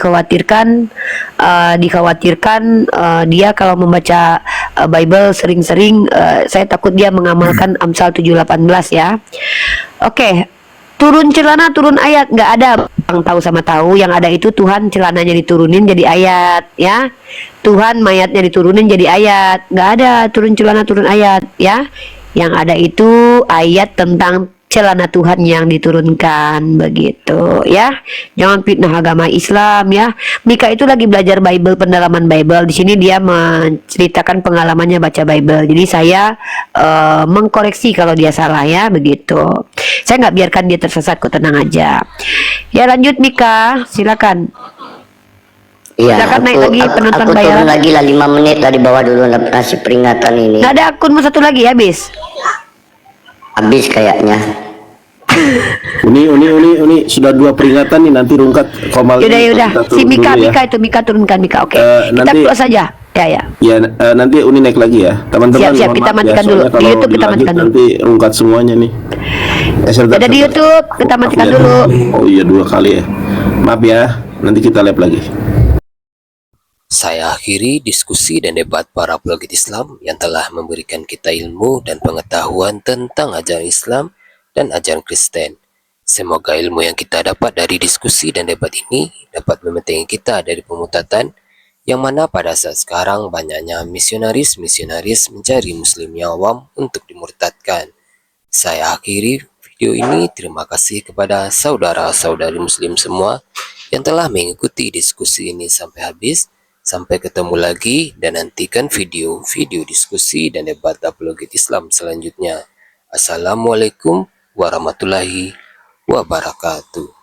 dikhawatirkan dia kalau membaca Bible sering-sering, saya takut dia mengamalkan Amsal 7:18 ya. Oke. Turun celana, turun ayat, nggak ada. Bang tahu sama tahu, yang ada itu Tuhan celananya diturunin jadi ayat ya. Tuhan mayatnya diturunin jadi ayat. Nggak ada turun celana, turun ayat ya. Yang ada itu ayat tentang celana Tuhan yang diturunkan begitu ya. Jangan fitnah agama Islam ya. Mika itu lagi belajar Bible, pendalaman Bible. Di sini dia menceritakan pengalamannya baca Bible. Jadi saya mengkoreksi kalau dia salah ya begitu. Saya nggak biarkan dia tersesat, kok, tenang aja. Ya lanjut Mika, silakan. Iya, silakan naik lagi penonton aku bayaran. turun lagi lah 5 menit dari bawah dulu ngasih peringatan ini. Nggak ada akunmu satu lagi habis. Habis kayaknya. Uni sudah 2 peringatan nih, nanti rungkat Komal. Yaudah. Si Mika ya. Mika turunkan Mika. Oke. Kita Nanti, close saja. Ya. Ya nanti Uni naik lagi ya, teman-teman. Siap, kita matikan dulu. Di YouTube kita matikan dulu. Nanti rungkat semuanya nih. Ada di YouTube, kita matikan dulu. Oh iya 2 kali ya. Maaf ya, nanti kita live lagi. Saya akhiri diskusi dan debat para apologet Islam yang telah memberikan kita ilmu dan pengetahuan tentang ajaran Islam dan ajaran Kristen. Semoga ilmu yang kita dapat dari diskusi dan debat ini dapat membentengi kita dari pemutatan, yang mana pada saat sekarang banyaknya misionaris mencari muslim yang awam untuk dimurtadkan. Saya akhiri video ini. Terima kasih kepada saudara-saudari muslim semua yang telah mengikuti diskusi ini sampai habis. Sampai ketemu lagi dan nantikan video-video diskusi dan debat apologet Islam selanjutnya. Assalamualaikum warahmatullahi wabarakatuh.